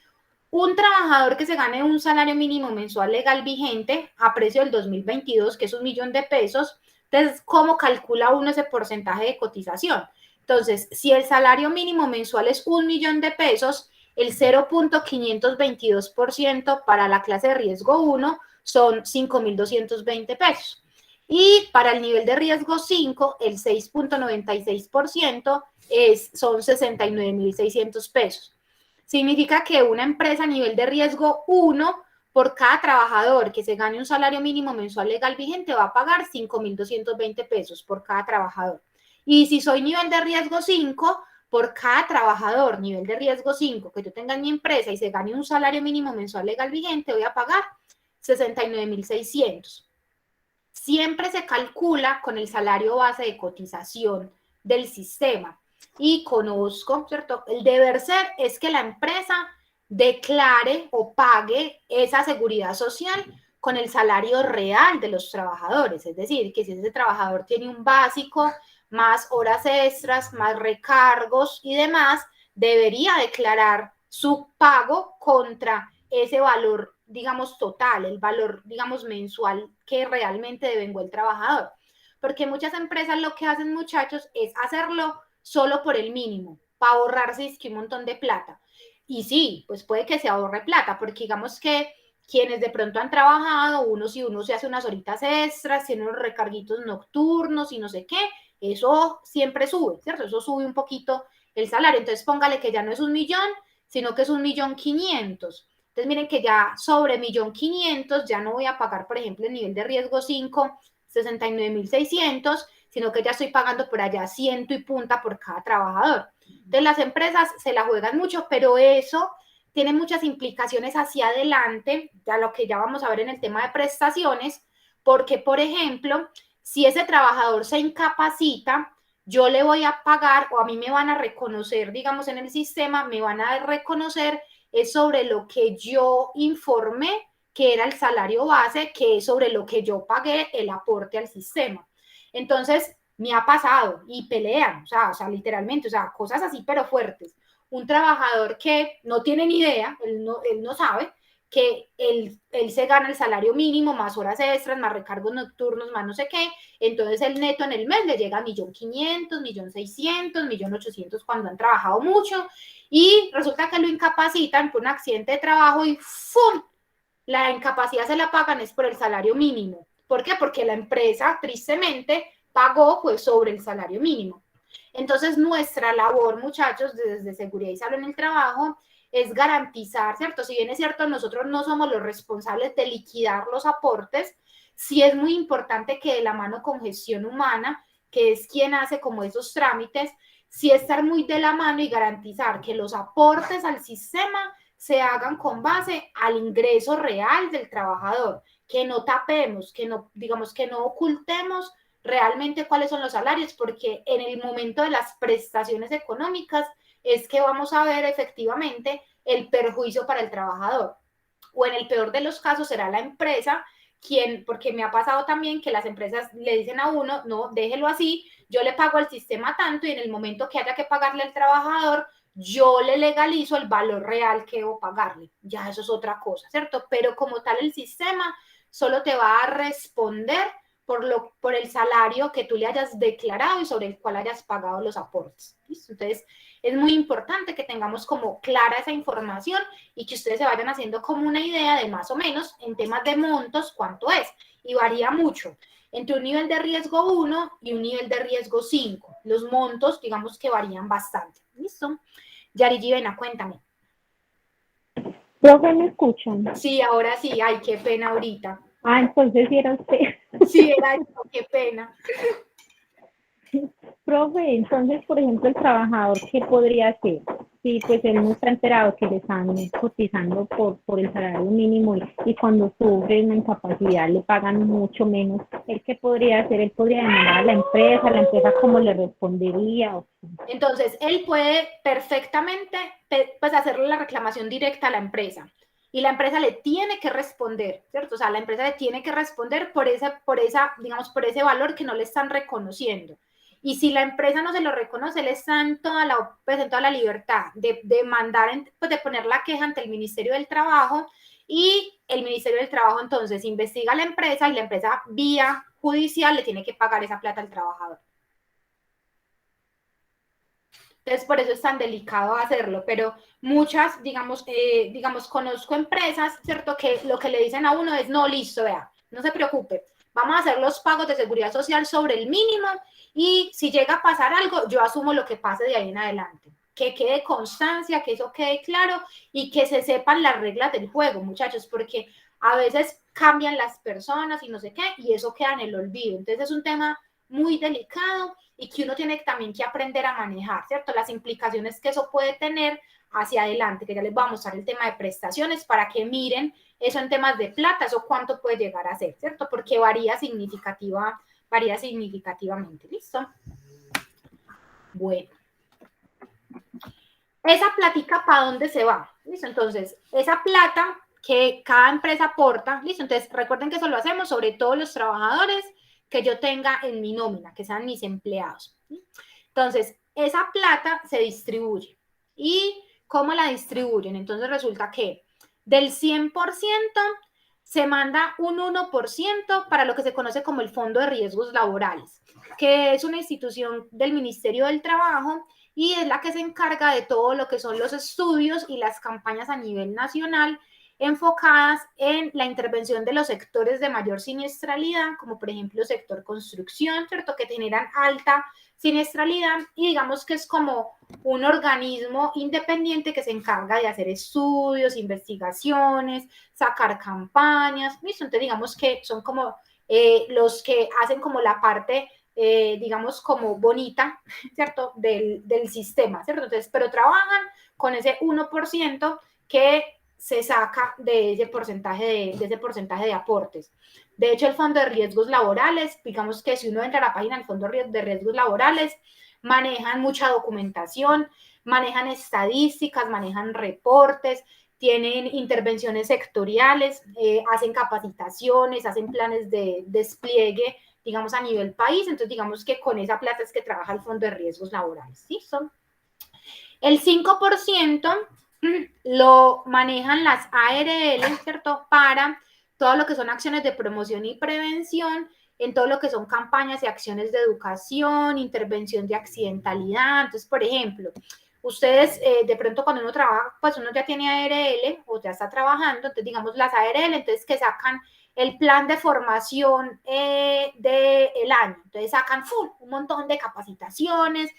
Un trabajador que se gane un salario mínimo mensual legal vigente a precio del 2022, que es 1.000.000 de pesos, entonces, ¿cómo calcula uno ese porcentaje de cotización? Entonces, si el salario mínimo mensual es 1.000.000 de pesos, el 0,522% para la clase de riesgo 1 son 5.220 pesos. Y para el nivel de riesgo 5, el 6,96% son 69.600 pesos. Significa que una empresa a nivel de riesgo 1, por cada trabajador que se gane un salario mínimo mensual legal vigente, va a pagar 5.220 pesos por cada trabajador. Y si soy nivel de riesgo 5, por cada trabajador nivel de riesgo 5 que yo tenga en mi empresa y se gane un salario mínimo mensual legal vigente, voy a pagar 69.600. Siempre se calcula con el salario base de cotización del sistema. Y conozco, ¿cierto? El deber ser es que la empresa declare o pague esa seguridad social con el salario real de los trabajadores. Es decir, que si ese trabajador tiene un básico, más horas extras, más recargos y demás, debería declarar su pago contra ese valor, digamos, total, el valor, digamos, mensual que realmente devengó el trabajador. Porque muchas empresas lo que hacen, muchachos, es hacerlo solo por el mínimo, para ahorrarse un montón de plata. Y sí, pues puede que se ahorre plata, porque digamos que quienes de pronto han trabajado, si uno se hace unas horitas extras, tiene unos recarguitos nocturnos y no sé qué, eso siempre sube, ¿cierto? Eso sube un poquito el salario. Entonces póngale que ya no es 1.000.000, sino que es 1.500.000. Entonces miren que ya sobre 1.500.000 ya no voy a pagar, por ejemplo, el nivel de riesgo 5, 69.600, sino que ya estoy pagando por allá 100 y punta por cada trabajador. Entonces las empresas se la juegan mucho, pero eso tiene muchas implicaciones hacia adelante, ya lo que ya vamos a ver en el tema de prestaciones, porque, por ejemplo, si ese trabajador se incapacita, yo le voy a pagar o a mí me van a reconocer, digamos, en el sistema, me van a reconocer es sobre lo que yo informé que era el salario base, que es sobre lo que yo pagué el aporte al sistema. Entonces, me ha pasado y pelean, o sea, literalmente, o sea, cosas así, pero fuertes. Un trabajador que no tiene ni idea, él no sabe, que él se gana el salario mínimo, más horas extras, más recargos nocturnos, más no sé qué, entonces el neto en el mes le llega a 1.500.000, 1.600.000, 1.800.000 cuando han trabajado mucho, y resulta que lo incapacitan por un accidente de trabajo y ¡fum! La incapacidad se la pagan es por el salario mínimo. ¿Por qué? Porque la empresa, tristemente, pagó pues sobre el salario mínimo. Entonces, nuestra labor, muchachos, desde Seguridad y Salud en el Trabajo, es garantizar, ¿cierto? Si bien es cierto, nosotros no somos los responsables de liquidar los aportes, sí es muy importante que de la mano con gestión humana, que es quien hace como esos trámites, sí estar muy de la mano y garantizar que los aportes al sistema se hagan con base al ingreso real del trabajador, que no tapemos, que no, digamos, que no ocultemos realmente cuáles son los salarios, porque en el momento de las prestaciones económicas es que vamos a ver efectivamente el perjuicio para el trabajador. O en el peor de los casos será la empresa quien, porque me ha pasado también que las empresas le dicen a uno, no, déjelo así, yo le pago al sistema tanto y en el momento que haya que pagarle al trabajador, yo le legalizo el valor real que debo pagarle. Ya eso es otra cosa, ¿cierto? Pero como tal el sistema solo te va a responder por el salario que tú le hayas declarado y sobre el cual hayas pagado los aportes. ¿Listo? Entonces, es muy importante que tengamos como clara esa información y que ustedes se vayan haciendo como una idea de más o menos en temas de montos cuánto es. Y varía mucho entre un nivel de riesgo 1 y un nivel de riesgo 5. Los montos, digamos que varían bastante. ¿Listo? Yari Givena, cuéntame. Profe, ¿me escuchan? Sí, ahora sí. Ay, qué pena ahorita. Ah, entonces sí era usted. Sí, era eso, qué pena. Profe, entonces, por ejemplo, el trabajador, ¿qué podría hacer? Si pues él no está enterado que le están cotizando por el salario mínimo y cuando sufre una incapacidad le pagan mucho menos, ¿él qué podría hacer? ¿Él podría demandar a la empresa cómo le respondería? Entonces, él puede perfectamente pues, hacerle la reclamación directa a la empresa. Y la empresa le tiene que responder, ¿cierto? O sea, la empresa le tiene que responder por ese valor que no le están reconociendo. Y si la empresa no se lo reconoce, él está en toda la libertad de mandar, pues de poner la queja ante el Ministerio del Trabajo y el Ministerio del Trabajo entonces investiga a la empresa y la empresa vía judicial le tiene que pagar esa plata al trabajador. Entonces, por eso es tan delicado hacerlo, pero muchas, digamos, conozco empresas, ¿cierto? Que lo que le dicen a uno es, no, listo, vea, no se preocupe, vamos a hacer los pagos de seguridad social sobre el mínimo y si llega a pasar algo, yo asumo lo que pase de ahí en adelante. que quede constancia, que eso quede claro y que se sepan las reglas del juego, muchachos, porque a veces cambian las personas y no sé qué, y eso queda en el olvido. Entonces es un tema muy delicado y que uno tiene también que aprender a manejar, ¿cierto? Las implicaciones que eso puede tener hacia adelante, que ya les voy a mostrar el tema de prestaciones para que miren eso en temas de plata, eso cuánto puede llegar a ser, ¿cierto? Porque varía significativamente, ¿listo? Bueno. Esa platica, ¿para dónde se va? ¿Listo? Entonces, esa plata que cada empresa aporta, ¿listo? Entonces, recuerden que eso lo hacemos sobre todos los trabajadores que yo tenga en mi nómina, que sean mis empleados. ¿Sí? Entonces, esa plata se distribuye. ¿Y cómo la distribuyen? Entonces, resulta que del 100% se manda un 1% para lo que se conoce como el Fondo de Riesgos Laborales, que es una institución del Ministerio del Trabajo y es la que se encarga de todo lo que son los estudios y las campañas a nivel nacional enfocadas en la intervención de los sectores de mayor siniestralidad, como por ejemplo sector construcción, ¿cierto? Que generan alta siniestralidad y digamos que es como un organismo independiente que se encarga de hacer estudios, investigaciones, sacar campañas, ¿listo? Entonces digamos que son como los que hacen como la parte digamos, como bonita, ¿cierto? Del sistema, ¿cierto? Entonces, pero trabajan con ese 1% que se saca de ese porcentaje de aportes. De hecho, el Fondo de Riesgos Laborales, digamos que si uno entra a la página del Fondo de Riesgos Laborales, manejan mucha documentación, manejan estadísticas, manejan reportes, tienen intervenciones sectoriales, hacen capacitaciones, hacen planes de despliegue, digamos, a nivel país. Entonces, digamos que con esa plata es que trabaja el Fondo de Riesgos Laborales. ¿Sí? El 5% lo manejan las ARL, ¿cierto? Para todo lo que son acciones de promoción y prevención, en todo lo que son campañas y acciones de educación, intervención de accidentalidad. Entonces, por ejemplo, ustedes de pronto cuando uno trabaja, pues uno ya tiene ARL o ya está trabajando, entonces digamos las ARL, entonces que sacan el plan de formación del año. Entonces sacan un montón de capacitaciones,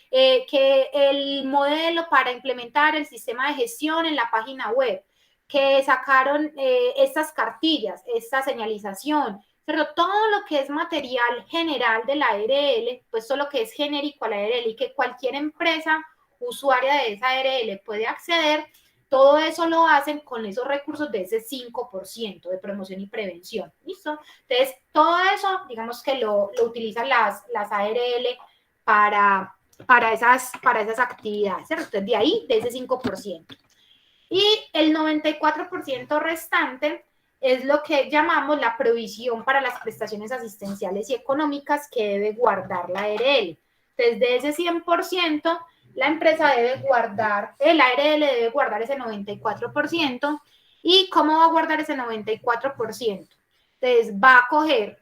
que el modelo para implementar el sistema de gestión en la página web, que sacaron estas cartillas, esta señalización, pero todo lo que es material general de la ARL, pues todo lo que es genérico a la ARL y que cualquier empresa usuaria de esa ARL puede acceder, todo eso lo hacen con esos recursos de ese 5% de promoción y prevención. ¿Listo? Entonces, todo eso, digamos que lo utilizan las ARL para esas actividades, ¿cierto? Entonces, de ahí, de ese 5%. Y el 94% restante es lo que llamamos la provisión para las prestaciones asistenciales y económicas que debe guardar la ARL. Entonces, de ese 100%, la empresa debe guardar, el ARL debe guardar ese 94%. ¿Y cómo va a guardar ese 94%? Entonces, va a coger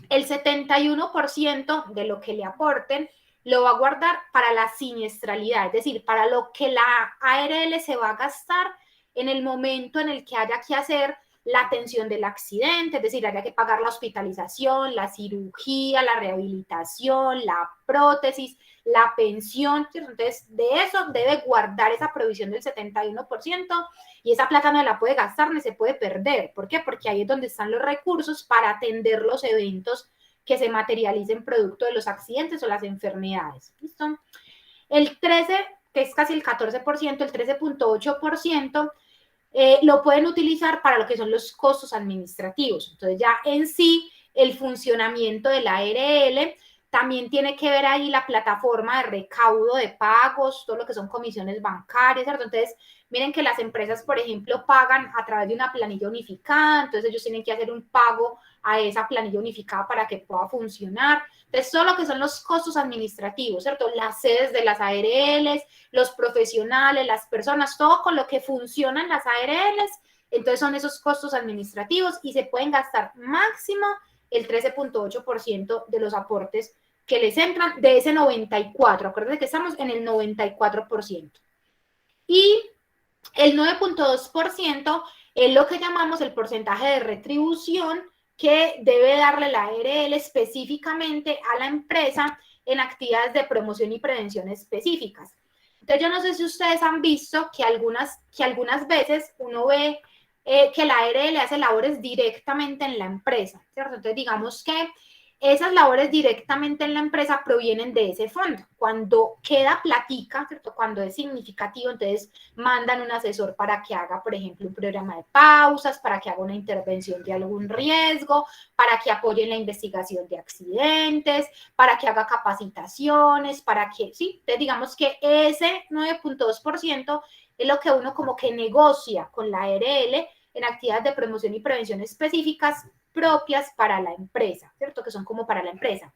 el 71% de lo que le aporten, lo va a guardar para la siniestralidad, es decir, para lo que la ARL se va a gastar en el momento en el que haya que hacer la atención del accidente, es decir, haya que pagar la hospitalización, la cirugía, la rehabilitación, la prótesis, la pensión. Entonces, de eso debe guardar esa provisión del 71% y esa plata no la puede gastar ni se puede perder. ¿Por qué? Porque ahí es donde están los recursos para atender los eventos que se materialicen producto de los accidentes o las enfermedades. ¿Listo? El 13, que es casi el 14%, el 13.8%, lo pueden utilizar para lo que son los costos administrativos. Entonces ya en sí el funcionamiento de la ARL también tiene que ver ahí la plataforma de recaudo de pagos, todo lo que son comisiones bancarias, ¿cierto? Entonces, miren que las empresas, por ejemplo, pagan a través de una planilla unificada, entonces ellos tienen que hacer un pago a esa planilla unificada para que pueda funcionar. Entonces, todo lo que son los costos administrativos, ¿cierto? Las sedes de las ARLs, los profesionales, las personas, todo con lo que funcionan las ARLs, entonces son esos costos administrativos y se pueden gastar máximo el 13.8% de los aportes que les entran de ese 94%. Acuérdense que estamos en el 94%. Y el 9.2% es lo que llamamos el porcentaje de retribución que debe darle la ARL específicamente a la empresa en actividades de promoción y prevención específicas. Entonces, yo no sé si ustedes han visto que algunas veces uno ve que la ARL hace labores directamente en la empresa, ¿cierto? Entonces, digamos que esas labores directamente en la empresa provienen de ese fondo. Cuando queda platica, ¿cierto? Cuando es significativo, entonces mandan un asesor para que haga, por ejemplo, un programa de pausas, para que haga una intervención de algún riesgo, para que apoye en la investigación de accidentes, para que haga capacitaciones, para que, sí, entonces digamos que ese 9.2% es lo que uno como que negocia con la ARL en actividades de promoción y prevención específicas propias para la empresa, ¿cierto? Que son como para la empresa.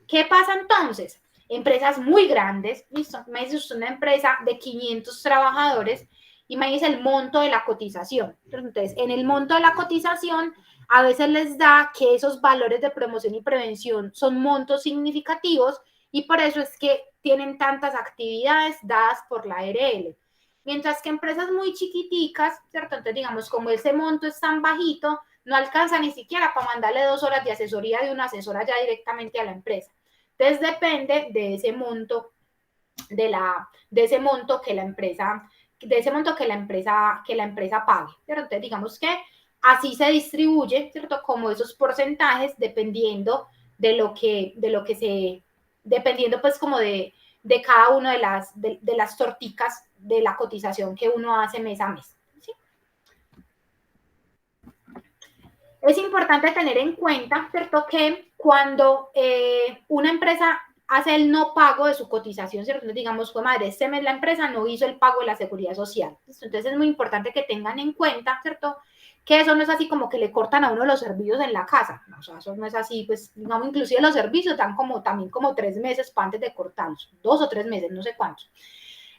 ¿Qué pasa entonces? Empresas muy grandes, listo, me dice usted una empresa de 500 trabajadores, imagínese el monto de la cotización. Entonces, en el monto de la cotización, a veces les da que esos valores de promoción y prevención son montos significativos y por eso es que tienen tantas actividades dadas por la ARL. Mientras que empresas muy chiquiticas, ¿cierto? Entonces, digamos, como ese monto es tan bajito, no alcanza ni siquiera para mandarle 2 horas de asesoría de una asesora ya directamente a la empresa. Entonces depende de ese monto, de ese monto que la empresa, pague, ¿cierto? Entonces digamos que así se distribuye, ¿cierto? Como esos porcentajes dependiendo dependiendo pues como de cada una de las torticas de la cotización que uno hace mes a mes. Es importante tener en cuenta, ¿cierto?, que cuando una empresa hace el no pago de su cotización, ¿cierto? Entonces, digamos, pues madre, este mes la empresa no hizo el pago de la seguridad social. Entonces, es muy importante que tengan en cuenta, ¿cierto?, que eso no es así como que le cortan a uno los servicios en la casa. No, o sea, eso no es así, pues, digamos, inclusive los servicios dan también como 3 meses para antes de cortarlos, 2 o 3 meses, no sé cuántos.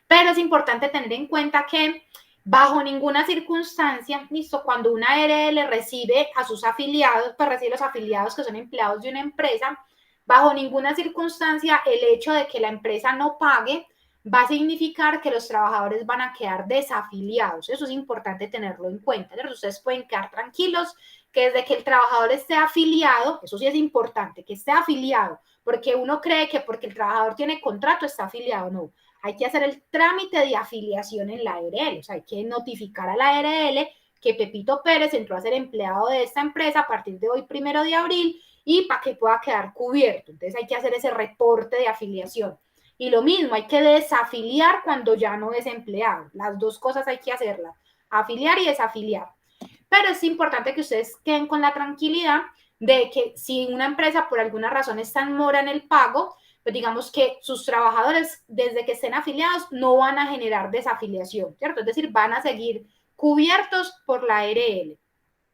Pero es importante tener en cuenta que bajo ninguna circunstancia, listo, cuando una ARL recibe a sus afiliados, pues recibe los afiliados que son empleados de una empresa, bajo ninguna circunstancia el hecho de que la empresa no pague va a significar que los trabajadores van a quedar desafiliados. Eso es importante tenerlo en cuenta. Entonces, ustedes pueden quedar tranquilos que desde que el trabajador esté afiliado, eso sí es importante, que esté afiliado, porque uno cree que porque el trabajador tiene contrato está afiliado, no. Hay que hacer el trámite de afiliación en la ARL, o sea, hay que notificar a la ARL que Pepito Pérez entró a ser empleado de esta empresa a partir de hoy, 1 de abril, y para que pueda quedar cubierto. Entonces hay que hacer ese reporte de afiliación. Y lo mismo, hay que desafiliar cuando ya no es empleado. Las dos cosas hay que hacerlas, afiliar y desafiliar. Pero es importante que ustedes queden con la tranquilidad de que si una empresa por alguna razón está en mora en el pago, pues digamos que sus trabajadores, desde que estén afiliados, no van a generar desafiliación, ¿cierto? Es decir, van a seguir cubiertos por la ARL.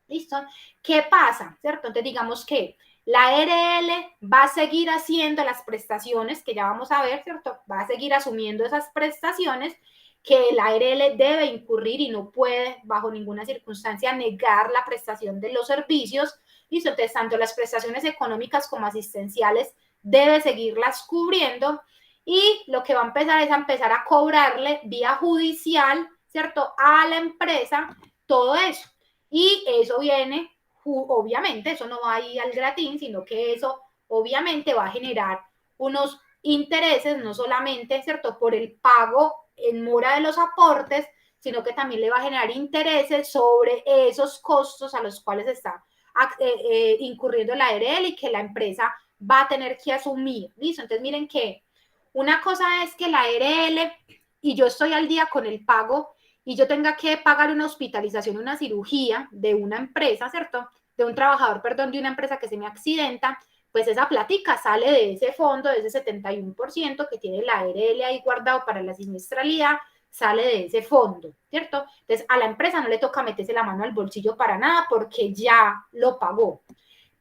¿Listo? ¿Qué pasa? ¿Cierto? Entonces, digamos que la ARL va a seguir haciendo las prestaciones, que ya vamos a ver, ¿cierto? Va a seguir asumiendo esas prestaciones que la ARL debe incurrir y no puede, bajo ninguna circunstancia, negar la prestación de los servicios. ¿Listo? Entonces, tanto las prestaciones económicas como asistenciales debe seguirlas cubriendo y lo que va a empezar es a cobrarle vía judicial, ¿cierto?, a la empresa todo eso. Y eso viene, obviamente, eso no va a ir al gratín, sino que eso obviamente va a generar unos intereses, no solamente, ¿cierto?, por el pago en mora de los aportes, sino que también le va a generar intereses sobre esos costos a los cuales está incurriendo la ARL y que la empresa va a tener que asumir. ¿Listo? Entonces miren que una cosa es que la ARL y yo estoy al día con el pago y yo tenga que pagar una hospitalización, una cirugía de una empresa, ¿cierto? De un trabajador, perdón, de una empresa que se me accidenta, pues esa platica sale de ese fondo, de ese 71% que tiene la ARL ahí guardado para la siniestralidad, sale de ese fondo, ¿cierto? Entonces a la empresa no le toca meterse la mano al bolsillo para nada porque ya lo pagó.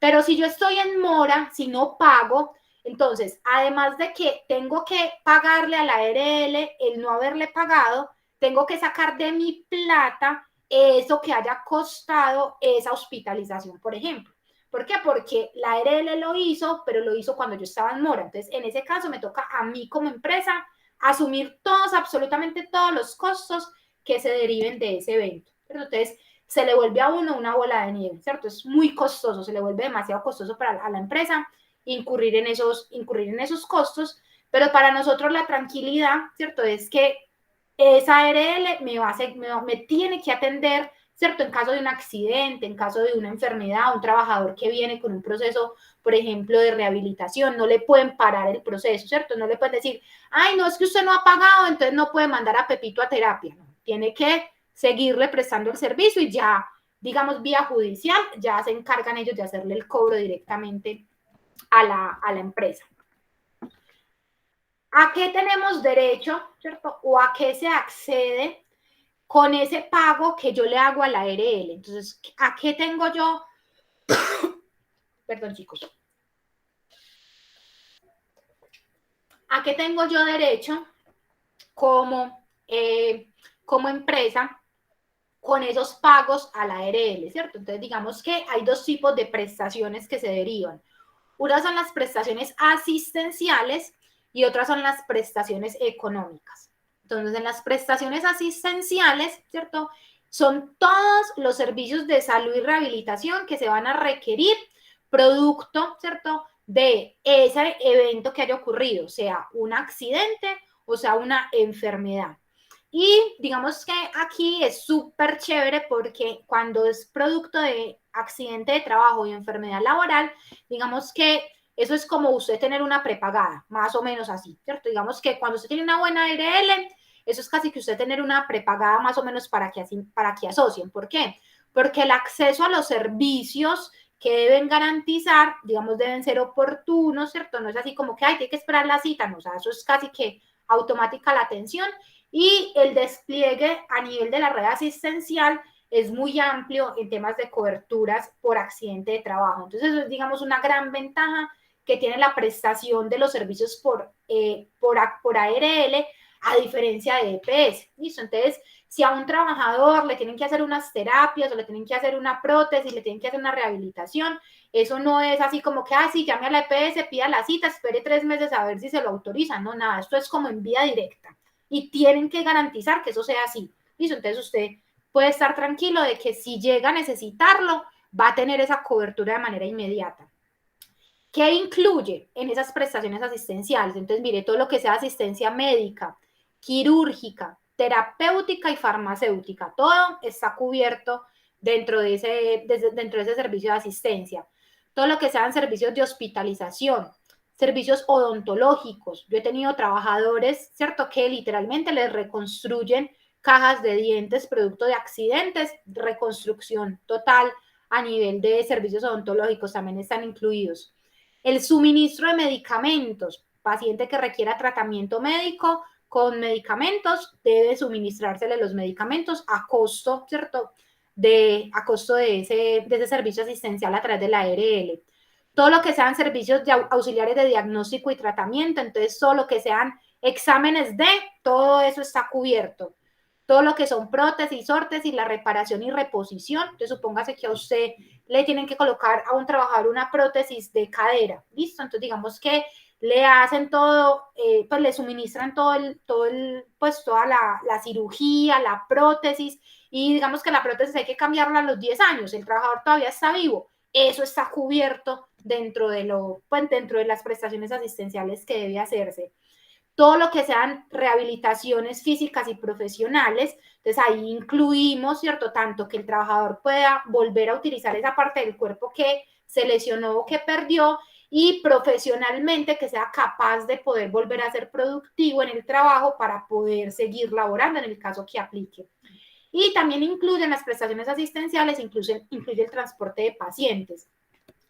Pero si yo estoy en mora, si no pago, entonces, además de que tengo que pagarle a la ARL el no haberle pagado, tengo que sacar de mi plata eso que haya costado esa hospitalización, por ejemplo. ¿Por qué? Porque la ARL lo hizo, pero lo hizo cuando yo estaba en mora. Entonces, en ese caso me toca a mí como empresa asumir todos, absolutamente todos los costos que se deriven de ese evento. Entonces, se le vuelve a uno una bola de nieve, ¿cierto? Es muy costoso, se le vuelve demasiado costoso para la empresa incurrir en esos costos, Pero para nosotros la tranquilidad, ¿cierto? Es que esa ARL me tiene que atender, ¿cierto? En caso de un accidente, en caso de una enfermedad, un trabajador que viene con un proceso, por ejemplo, de rehabilitación, no le pueden parar el proceso, ¿cierto? No le pueden decir, ay, no, es que usted no ha pagado, entonces no puede mandar a Pepito a terapia, ¿no? Tiene que seguirle prestando el servicio y ya, digamos, vía judicial, ya se encargan ellos de hacerle el cobro directamente a la empresa. ¿A qué tenemos derecho, ¿cierto? ¿O a qué se accede con ese pago que yo le hago a la ARL? Entonces, ¿a qué tengo yo? Perdón, chicos. ¿A qué tengo yo derecho como empresa con esos pagos a la ARL, ¿cierto? Entonces, digamos que hay dos tipos de prestaciones que se derivan. Unas son las prestaciones asistenciales y otras son las prestaciones económicas. Entonces, en las prestaciones asistenciales, ¿cierto? Son todos los servicios de salud y rehabilitación que se van a requerir producto, ¿cierto? De ese evento que haya ocurrido, sea un accidente o sea una enfermedad. Y digamos que aquí es súper chévere porque cuando es producto de accidente de trabajo y enfermedad laboral, digamos que eso es como usted tener una prepagada, más o menos así, ¿cierto? Digamos que cuando usted tiene una buena ARL, eso es casi que usted tener una prepagada más o menos para que asocien. ¿Por qué? Porque el acceso a los servicios que deben garantizar, digamos, deben ser oportunos, ¿cierto? No es así como que, ay, tiene que esperar la cita, no, o sea, eso es casi que automática la atención y el despliegue a nivel de la red asistencial es muy amplio en temas de coberturas por accidente de trabajo. Entonces, eso es, digamos, una gran ventaja que tiene la prestación de los servicios por ARL a diferencia de EPS. ¿Listo? Entonces, si a un trabajador le tienen que hacer unas terapias o le tienen que hacer una prótesis, le tienen que hacer una rehabilitación, eso no es así como que, sí, llame a la EPS, pida la cita, espere 3 meses a ver si se lo autorizan. No, nada, esto es como en vía directa. Y tienen que garantizar que eso sea así. ¿Listo? Entonces usted puede estar tranquilo de que si llega a necesitarlo, va a tener esa cobertura de manera inmediata. ¿Qué incluye en esas prestaciones asistenciales? Entonces, mire, todo lo que sea asistencia médica, quirúrgica, terapéutica y farmacéutica, todo está cubierto dentro de ese servicio de asistencia. Todo lo que sean servicios de hospitalización, servicios odontológicos. Yo he tenido trabajadores, ¿cierto?, que literalmente les reconstruyen cajas de dientes producto de accidentes, reconstrucción total a nivel de servicios odontológicos también están incluidos. El suministro de medicamentos, paciente que requiera tratamiento médico con medicamentos, debe suministrársele los medicamentos a costo, ¿cierto?, a costo de ese servicio asistencial a través de la ARL. Todo lo que sean servicios de auxiliares de diagnóstico y tratamiento, entonces todo lo que sean exámenes todo eso está cubierto. Todo lo que son prótesis, órtesis, la reparación y reposición. Entonces, supóngase que a usted le tienen que colocar a un trabajador una prótesis de cadera. ¿Listo? Entonces, digamos que le hacen todo, pues le suministran pues toda la cirugía, la prótesis, y digamos que la prótesis hay que cambiarla a los 10 años, el trabajador todavía está vivo. Eso está cubierto dentro de las prestaciones asistenciales que debe hacerse. Todo lo que sean rehabilitaciones físicas y profesionales, entonces ahí incluimos, ¿cierto?, tanto que el trabajador pueda volver a utilizar esa parte del cuerpo que se lesionó o que perdió, y profesionalmente que sea capaz de poder volver a ser productivo en el trabajo para poder seguir laborando en el caso que aplique. Y también incluyen las prestaciones asistenciales, incluye el transporte de pacientes.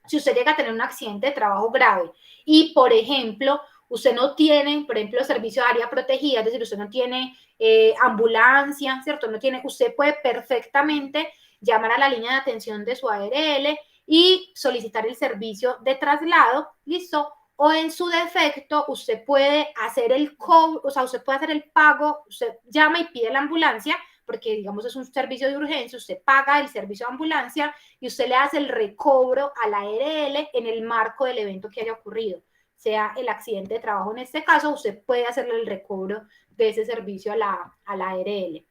Si usted llega a tener un accidente de trabajo grave y, por ejemplo, usted no tiene, por ejemplo, servicio de área protegida, es decir, usted no tiene ambulancia, ¿cierto? Usted puede perfectamente llamar a la línea de atención de su ARL y solicitar el servicio de traslado, ¿listo? O en su defecto, usted puede hacer el cobro, o sea, usted puede hacer el pago, usted llama y pide la ambulancia, porque digamos es un servicio de urgencia, usted paga el servicio de ambulancia y usted le hace el recobro a la ARL en el marco del evento que haya ocurrido, sea el accidente de trabajo en este caso, usted puede hacerle el recobro de ese servicio a la ARL.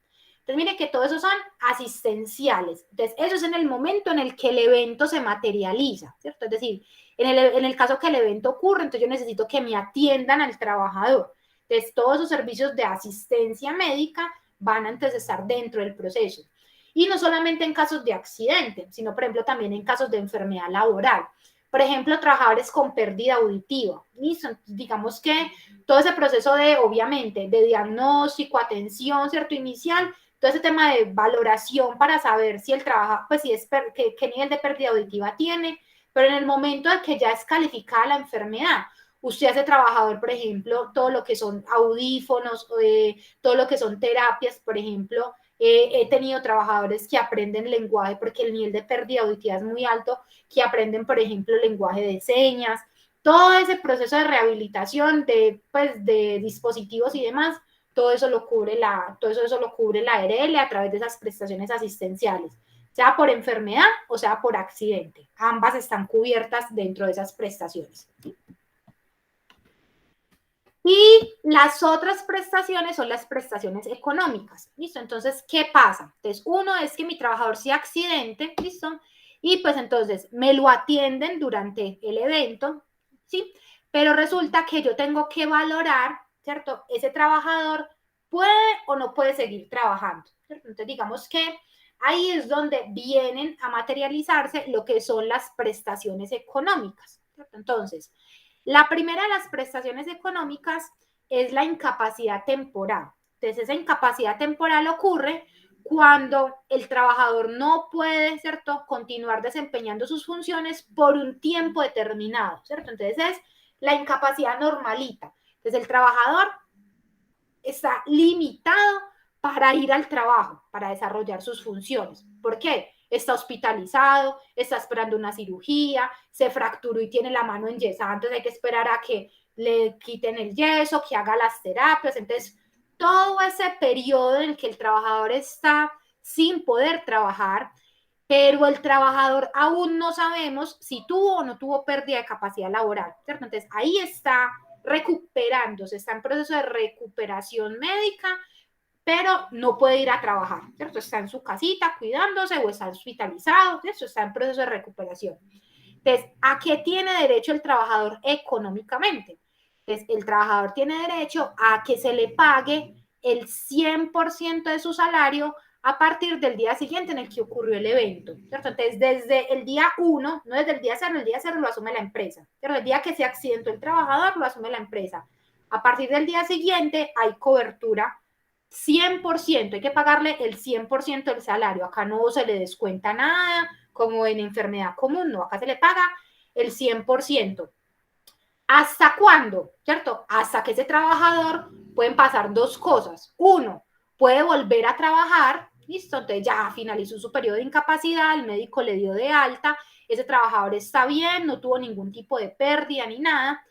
Entonces, miren que todo eso son asistenciales. Entonces, eso es en el momento en el que el evento se materializa, ¿cierto? Es decir, en el caso que el evento ocurre, entonces yo necesito que me atiendan al trabajador. Entonces, todos esos servicios de asistencia médica van a entonces estar dentro del proceso. Y no solamente en casos de accidente, sino, por ejemplo, también en casos de enfermedad laboral. Por ejemplo, trabajadores con pérdida auditiva. ¿Listo? Digamos que todo ese proceso de, obviamente, de diagnóstico, atención, ¿cierto? Inicial, todo ese tema de valoración para saber si el trabajo, pues si es, qué nivel de pérdida auditiva tiene, pero en el momento de que ya es calificada la enfermedad, usted hace trabajador, por ejemplo, todo lo que son audífonos, todo lo que son terapias, por ejemplo, he tenido trabajadores que aprenden lenguaje porque el nivel de pérdida auditiva es muy alto, que aprenden, por ejemplo, lenguaje de señas, todo ese proceso de rehabilitación de dispositivos y demás, todo eso lo cubre la ARL a través de esas prestaciones asistenciales, sea por enfermedad o sea por accidente. Ambas están cubiertas dentro de esas prestaciones. Y las otras prestaciones son las prestaciones económicas, ¿listo? Entonces, ¿qué pasa? Entonces, uno es que mi trabajador sea accidente, ¿listo? Y pues entonces me lo atienden durante el evento, ¿sí? Pero resulta que yo tengo que valorar, ¿cierto? Ese trabajador puede o no puede seguir trabajando, ¿cierto? Entonces, digamos que ahí es donde vienen a materializarse lo que son las prestaciones económicas, ¿cierto? Entonces, la primera de las prestaciones económicas es la incapacidad temporal. Entonces, esa incapacidad temporal ocurre cuando el trabajador no puede, ¿cierto?, continuar desempeñando sus funciones por un tiempo determinado, ¿cierto? Entonces, es la incapacidad normalita. Entonces, el trabajador está limitado para ir al trabajo, para desarrollar sus funciones. ¿Por qué? Está hospitalizado, está esperando una cirugía, se fracturó y tiene la mano enyesada, entonces hay que esperar a que le quiten el yeso, que haga las terapias. Entonces, todo ese periodo en el que el trabajador está sin poder trabajar, pero el trabajador aún no sabemos si tuvo o no tuvo pérdida de capacidad laboral, ¿cierto? Entonces, ahí está recuperándose, está en proceso de recuperación médica, pero no puede ir a trabajar, ¿cierto? Está en su casita cuidándose o está hospitalizado, ¿cierto? Está en proceso de recuperación. Entonces, ¿a qué tiene derecho el trabajador económicamente? Entonces, el trabajador tiene derecho a que se le pague el 100% de su salario a partir del día siguiente en el que ocurrió el evento, ¿cierto? Entonces, desde el día 1, no desde el día 0, el día 0 lo asume la empresa, ¿cierto? El día que se accidentó el trabajador lo asume la empresa. A partir del día siguiente hay cobertura 100%, hay que pagarle el 100% del salario. Acá no se le descuenta nada, como en enfermedad común, no, acá se le paga el 100%. ¿Hasta cuándo? ¿Cierto? Hasta que ese trabajador pueden pasar dos cosas. Uno, puede volver a trabajar, listo, entonces ya finalizó su periodo de incapacidad, el médico le dio de alta, ese trabajador está bien, no tuvo ningún tipo de pérdida ni nada,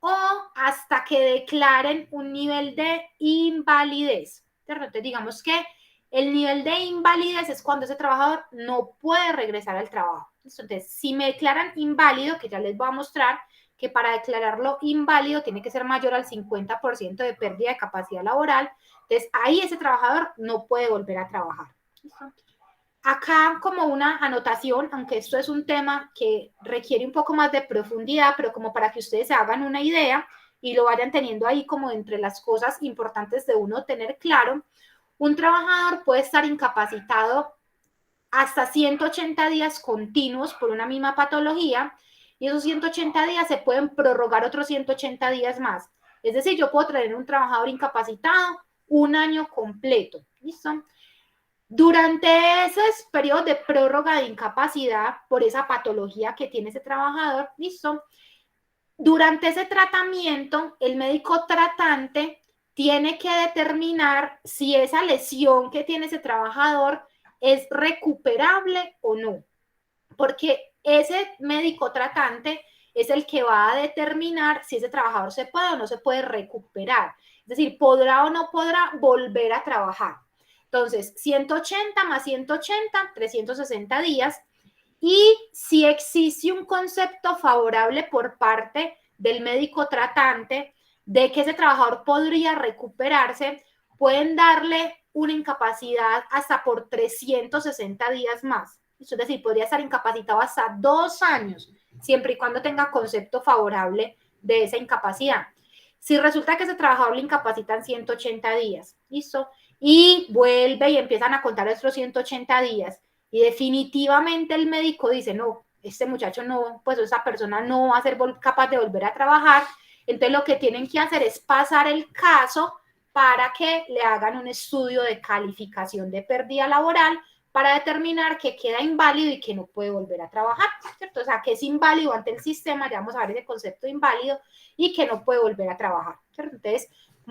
o hasta que declaren un nivel de invalidez, ¿cierto? Entonces digamos que el nivel de invalidez es cuando ese trabajador no puede regresar al trabajo. Entonces, si me declaran inválido, que ya les voy a mostrar que para declararlo inválido tiene que ser mayor al 50% de pérdida de capacidad laboral, entonces ahí ese trabajador no puede volver a trabajar. ¿Listo? Acá como una anotación, aunque esto es un tema que requiere un poco más de profundidad, pero como para que ustedes se hagan una idea y lo vayan teniendo ahí como entre las cosas importantes de uno tener claro, un trabajador puede estar incapacitado hasta 180 días continuos por una misma patología y esos 180 días se pueden prorrogar otros 180 días más. Es decir, yo puedo tener un trabajador incapacitado un año completo. ¿Listo? Durante ese periodo de prórroga de incapacidad por esa patología que tiene ese trabajador, ¿listo? Durante ese tratamiento, el médico tratante tiene que determinar si esa lesión que tiene ese trabajador es recuperable o no, porque ese médico tratante es el que va a determinar si ese trabajador se puede o no se puede recuperar, es decir, podrá o no podrá volver a trabajar. Entonces, 180 más 180, 360 días, y si existe un concepto favorable por parte del médico tratante de que ese trabajador podría recuperarse, pueden darle una incapacidad hasta por 360 días más. Es decir, podría estar incapacitado hasta 2 años, siempre y cuando tenga concepto favorable de esa incapacidad. Si resulta que ese trabajador le incapacitan 180 días, ¿listo? Y vuelve y empiezan a contar estos 180 días y definitivamente el médico dice, no, este muchacho no, pues esa persona no va a ser capaz de volver a trabajar, entonces lo que tienen que hacer es pasar el caso para que le hagan un estudio de calificación de pérdida laboral para determinar que queda inválido y que no puede volver a trabajar, ¿cierto? O sea, que es inválido ante el sistema, ya vamos a ver ese concepto de inválido, y que no puede volver a trabajar, ¿cierto? Entonces,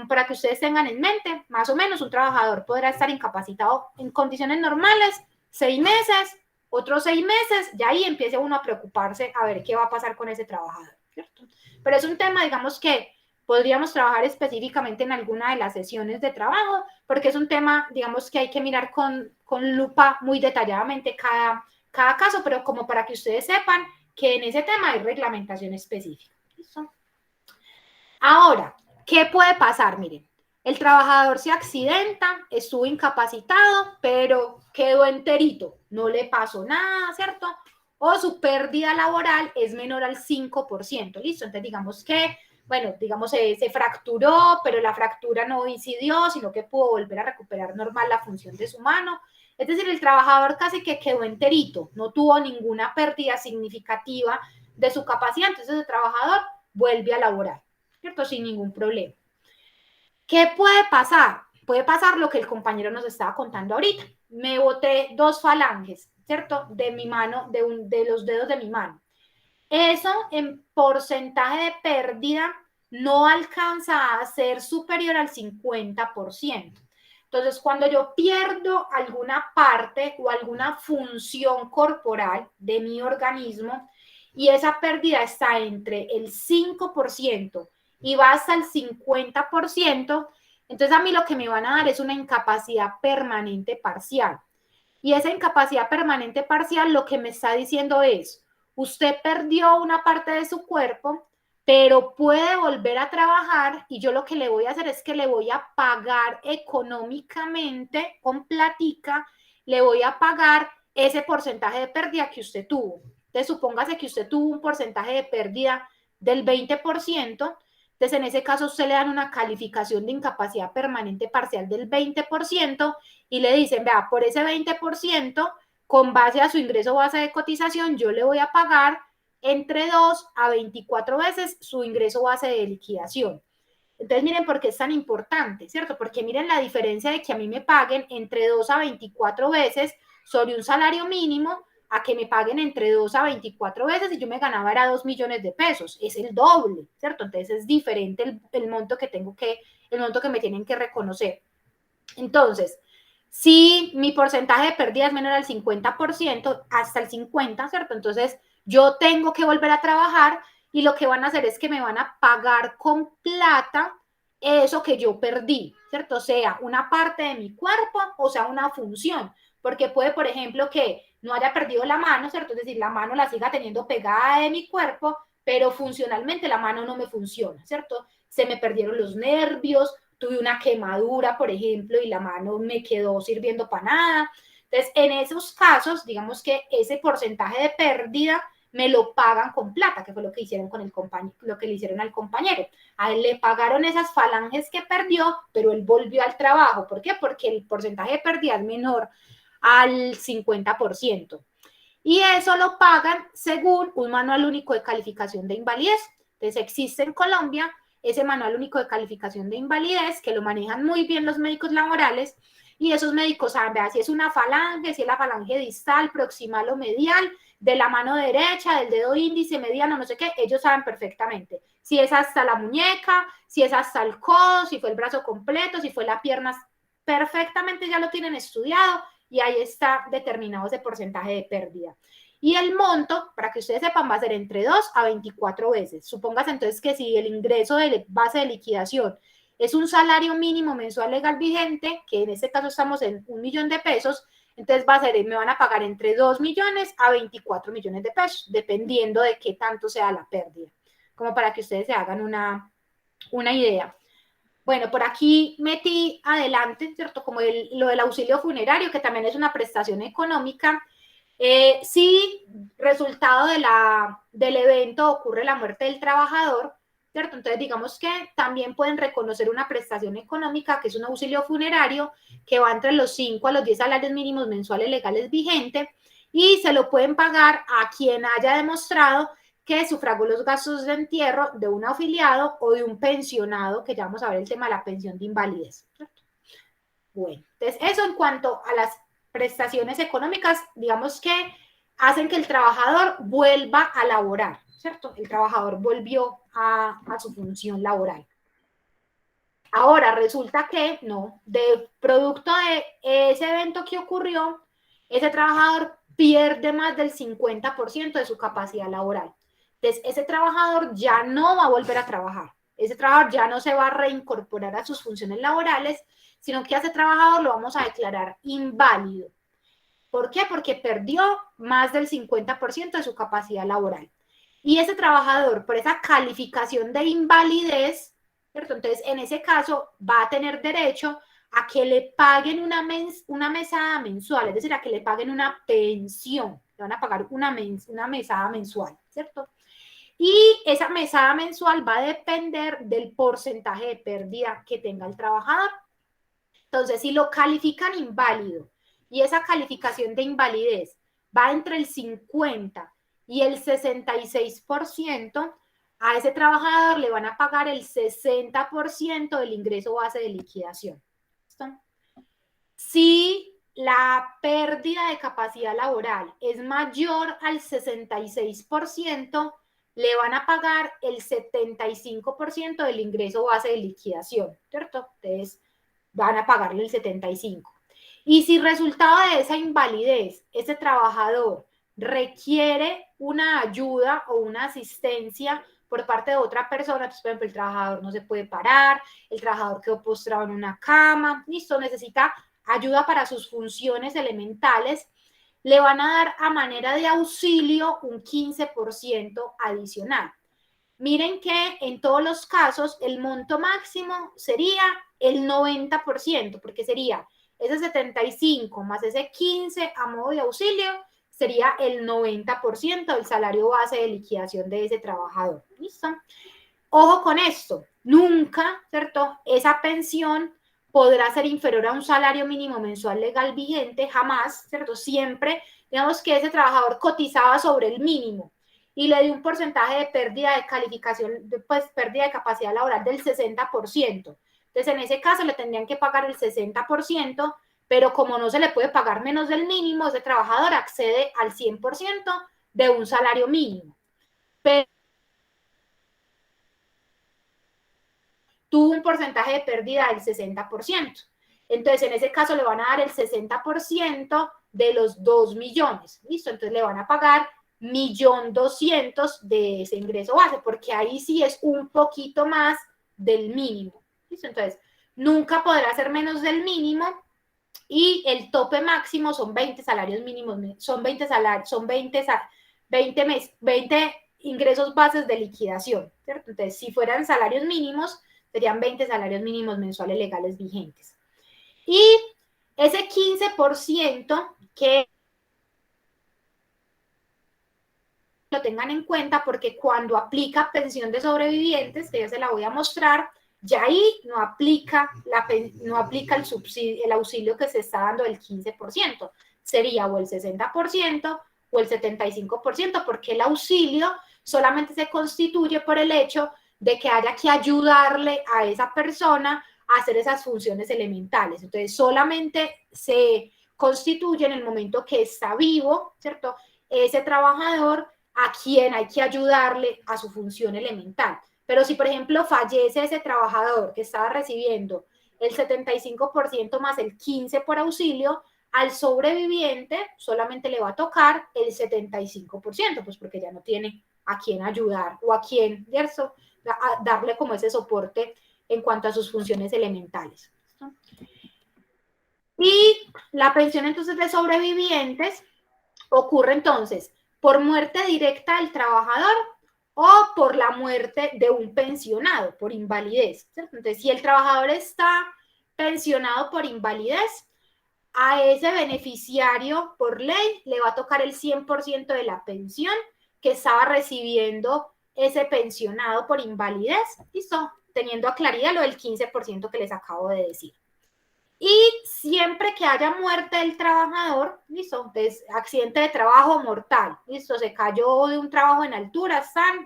para que ustedes tengan en mente, más o menos un trabajador podrá estar incapacitado en condiciones normales 6 meses, otros 6 meses, y ahí empieza uno a preocuparse a ver qué va a pasar con ese trabajador, ¿cierto? Pero es un tema, digamos, que podríamos trabajar específicamente en alguna de las sesiones de trabajo, porque es un tema, digamos, que hay que mirar con lupa muy detalladamente cada caso, pero como para que ustedes sepan que en ese tema hay reglamentación específica. ¿Listo? Ahora, ¿qué puede pasar? Miren, el trabajador se accidenta, estuvo incapacitado, pero quedó enterito, no le pasó nada, ¿cierto? O su pérdida laboral es menor al 5%, ¿listo? Entonces digamos que, bueno, digamos se fracturó, pero la fractura no incidió, sino que pudo volver a recuperar normal la función de su mano. Es decir, el trabajador casi que quedó enterito, no tuvo ninguna pérdida significativa de su capacidad, entonces el trabajador vuelve a laborar, ¿cierto? Sin ningún problema. ¿Qué puede pasar? Puede pasar lo que el compañero nos estaba contando ahorita. Me boté 2 falanges, ¿cierto? De mi mano, de los dedos de mi mano. Eso en porcentaje de pérdida no alcanza a ser superior al 50%. Entonces, cuando yo pierdo alguna parte o alguna función corporal de mi organismo y esa pérdida está entre el 5% y va hasta el 50%, entonces a mí lo que me van a dar es una incapacidad permanente parcial. Y esa incapacidad permanente parcial lo que me está diciendo es, usted perdió una parte de su cuerpo, pero puede volver a trabajar y yo lo que le voy a hacer es que le voy a pagar económicamente, con platica, le voy a pagar ese porcentaje de pérdida que usted tuvo. Entonces, supóngase que usted tuvo un porcentaje de pérdida del 20%, entonces en ese caso usted le dan una calificación de incapacidad permanente parcial del 20% y le dicen, vea, por ese 20%, con base a su ingreso base de cotización, yo le voy a pagar entre 2 a 24 veces su ingreso base de liquidación. Entonces, miren por qué es tan importante, ¿cierto? Porque miren la diferencia de que a mí me paguen entre 2 a 24 veces sobre un salario mínimo a que me paguen entre 2 a 24 veces y yo me ganaba era 2 millones de pesos. Es el doble, ¿cierto? Entonces es diferente el monto que el monto que me tienen que reconocer. Entonces, si mi porcentaje de pérdida es menor al 50%, hasta el 50%, ¿cierto? Entonces, yo tengo que volver a trabajar y lo que van a hacer es que me van a pagar con plata eso que yo perdí, ¿cierto? Sea una parte de mi cuerpo o sea una función, porque puede, por ejemplo, que no haya perdido la mano, ¿cierto? Es decir, la mano la siga teniendo pegada de mi cuerpo, pero funcionalmente la mano no me funciona, ¿cierto? Se me perdieron los nervios, tuve una quemadura, por ejemplo, y la mano me quedó sirviendo para nada. Entonces, en esos casos, digamos que ese porcentaje de pérdida me lo pagan con plata, que fue lo que hicieron con el compañero, lo que le hicieron al compañero. A él le pagaron esas falanges que perdió, pero él volvió al trabajo. ¿Por qué? Porque el porcentaje de pérdida es menor al 50%. Y eso lo pagan según un manual único de calificación de invalidez. Entonces, existe en Colombia ese manual único de calificación de invalidez que lo manejan muy bien los médicos laborales y esos médicos saben, vea, si es una falange, si es la falange distal, proximal o medial, de la mano derecha, del dedo índice, mediano, no sé qué, ellos saben perfectamente si es hasta la muñeca, si es hasta el codo, si fue el brazo completo, si fue la pierna, perfectamente ya lo tienen estudiado y ahí está determinado ese porcentaje de pérdida. Y el monto, para que ustedes sepan, va a ser entre 2 a 24 veces. Supóngase entonces que si el ingreso de base de liquidación es un salario mínimo mensual legal vigente, que en este caso estamos en 1 millón de pesos, entonces va a ser, me van a pagar entre 2 millones a 24 millones de pesos, dependiendo de qué tanto sea la pérdida, como para que ustedes se hagan una idea. Bueno, por aquí metí adelante, ¿cierto? Como lo del auxilio funerario, que también es una prestación económica. Si resultado del evento ocurre la muerte del trabajador, ¿cierto? Entonces digamos que también pueden reconocer una prestación económica, que es un auxilio funerario, que va entre los 5 a los 10 salarios mínimos mensuales legales vigentes, y se lo pueden pagar a quien haya demostrado que sufragó los gastos de entierro de un afiliado o de un pensionado, que ya vamos a ver el tema de la pensión de invalidez, ¿cierto? Bueno, entonces eso en cuanto a las prestaciones económicas, digamos que hacen que el trabajador vuelva a laborar, ¿cierto? El trabajador volvió a su función laboral. Ahora, resulta que no, de producto de ese evento que ocurrió, ese trabajador pierde más del 50% de su capacidad laboral. Entonces, ese trabajador ya no va a volver a trabajar. Ese trabajador ya no se va a reincorporar a sus funciones laborales, sino que a ese trabajador lo vamos a declarar inválido. ¿Por qué? Porque perdió más del 50% de su capacidad laboral. Y ese trabajador, por esa calificación de invalidez, ¿cierto? Entonces, en ese caso, va a tener derecho a que le paguen una mesada mensual, es decir, a que le paguen una pensión. Le van a pagar una mesada mensual, ¿cierto? Y esa mesada mensual va a depender del porcentaje de pérdida que tenga el trabajador. Entonces, si lo califican inválido y esa calificación de invalidez va entre el 50 y el 66%, a ese trabajador le van a pagar el 60% del ingreso base de liquidación. ¿Listo? Si la pérdida de capacidad laboral es mayor al 66%, le van a pagar el 75% del ingreso base de liquidación, ¿cierto? Entonces, van a pagarle el 75%. Y si resultado de esa invalidez, ese trabajador requiere una ayuda o una asistencia por parte de otra persona, pues, por ejemplo, el trabajador no se puede parar, el trabajador quedó postrado en una cama, listo, necesita ayuda para sus funciones elementales, le van a dar a manera de auxilio un 15% adicional. Miren que en todos los casos el monto máximo sería el 90%, porque sería ese 75 más ese 15 a modo de auxilio, sería el 90% del salario base de liquidación de ese trabajador. ¿Listo? Ojo con esto, nunca, ¿cierto? Esa pensión podrá ser inferior a un salario mínimo mensual legal vigente, jamás, ¿cierto? Siempre, digamos que ese trabajador cotizaba sobre el mínimo y le dio un porcentaje de pérdida de calificación, pues pérdida de capacidad laboral del 60%. Entonces, en ese caso le tendrían que pagar el 60%, pero como no se le puede pagar menos del mínimo, ese trabajador accede al 100% de un salario mínimo. Pero tuvo un porcentaje de pérdida del 60%. Entonces, en ese caso le van a dar el 60% de los 2 millones. ¿Listo? Entonces, le van a pagar 1.200.000 de ese ingreso base, porque ahí sí es un poquito más del mínimo. ¿Listo? Entonces, nunca podrá ser menos del mínimo y el tope máximo son 20 salarios mínimos, son 20 salarios, son 20 ingresos bases de liquidación, ¿cierto? Entonces, si fueran salarios mínimos, serían 20 salarios mínimos mensuales legales vigentes. Y ese 15% que lo tengan en cuenta, porque cuando aplica pensión de sobrevivientes, que ya se la voy a mostrar, ya ahí no aplica el subsidio, el auxilio que se está dando del 15%, sería o el 60% o el 75%, porque el auxilio solamente se constituye por el hecho de que haya que ayudarle a esa persona a hacer esas funciones elementales. Entonces, solamente se constituye en el momento que está vivo, ¿cierto? Ese trabajador a quien hay que ayudarle a su función elemental. Pero si, por ejemplo, fallece ese trabajador que estaba recibiendo el 75% más el 15% por auxilio, al sobreviviente solamente le va a tocar el 75%, pues porque ya no tiene a quién ayudar o a quién darle como ese soporte en cuanto a sus funciones elementales. Y la pensión entonces de sobrevivientes ocurre entonces por muerte directa del trabajador o por la muerte de un pensionado, por invalidez, ¿cierto? Entonces, si el trabajador está pensionado por invalidez, a ese beneficiario por ley le va a tocar el 100% de la pensión que estaba recibiendo ese pensionado por invalidez, ¿listo? Teniendo a claridad lo del 15% que les acabo de decir. Y siempre que haya muerte del trabajador, ¿listo? Entonces, accidente de trabajo mortal, ¿listo? Se cayó de un trabajo en altura,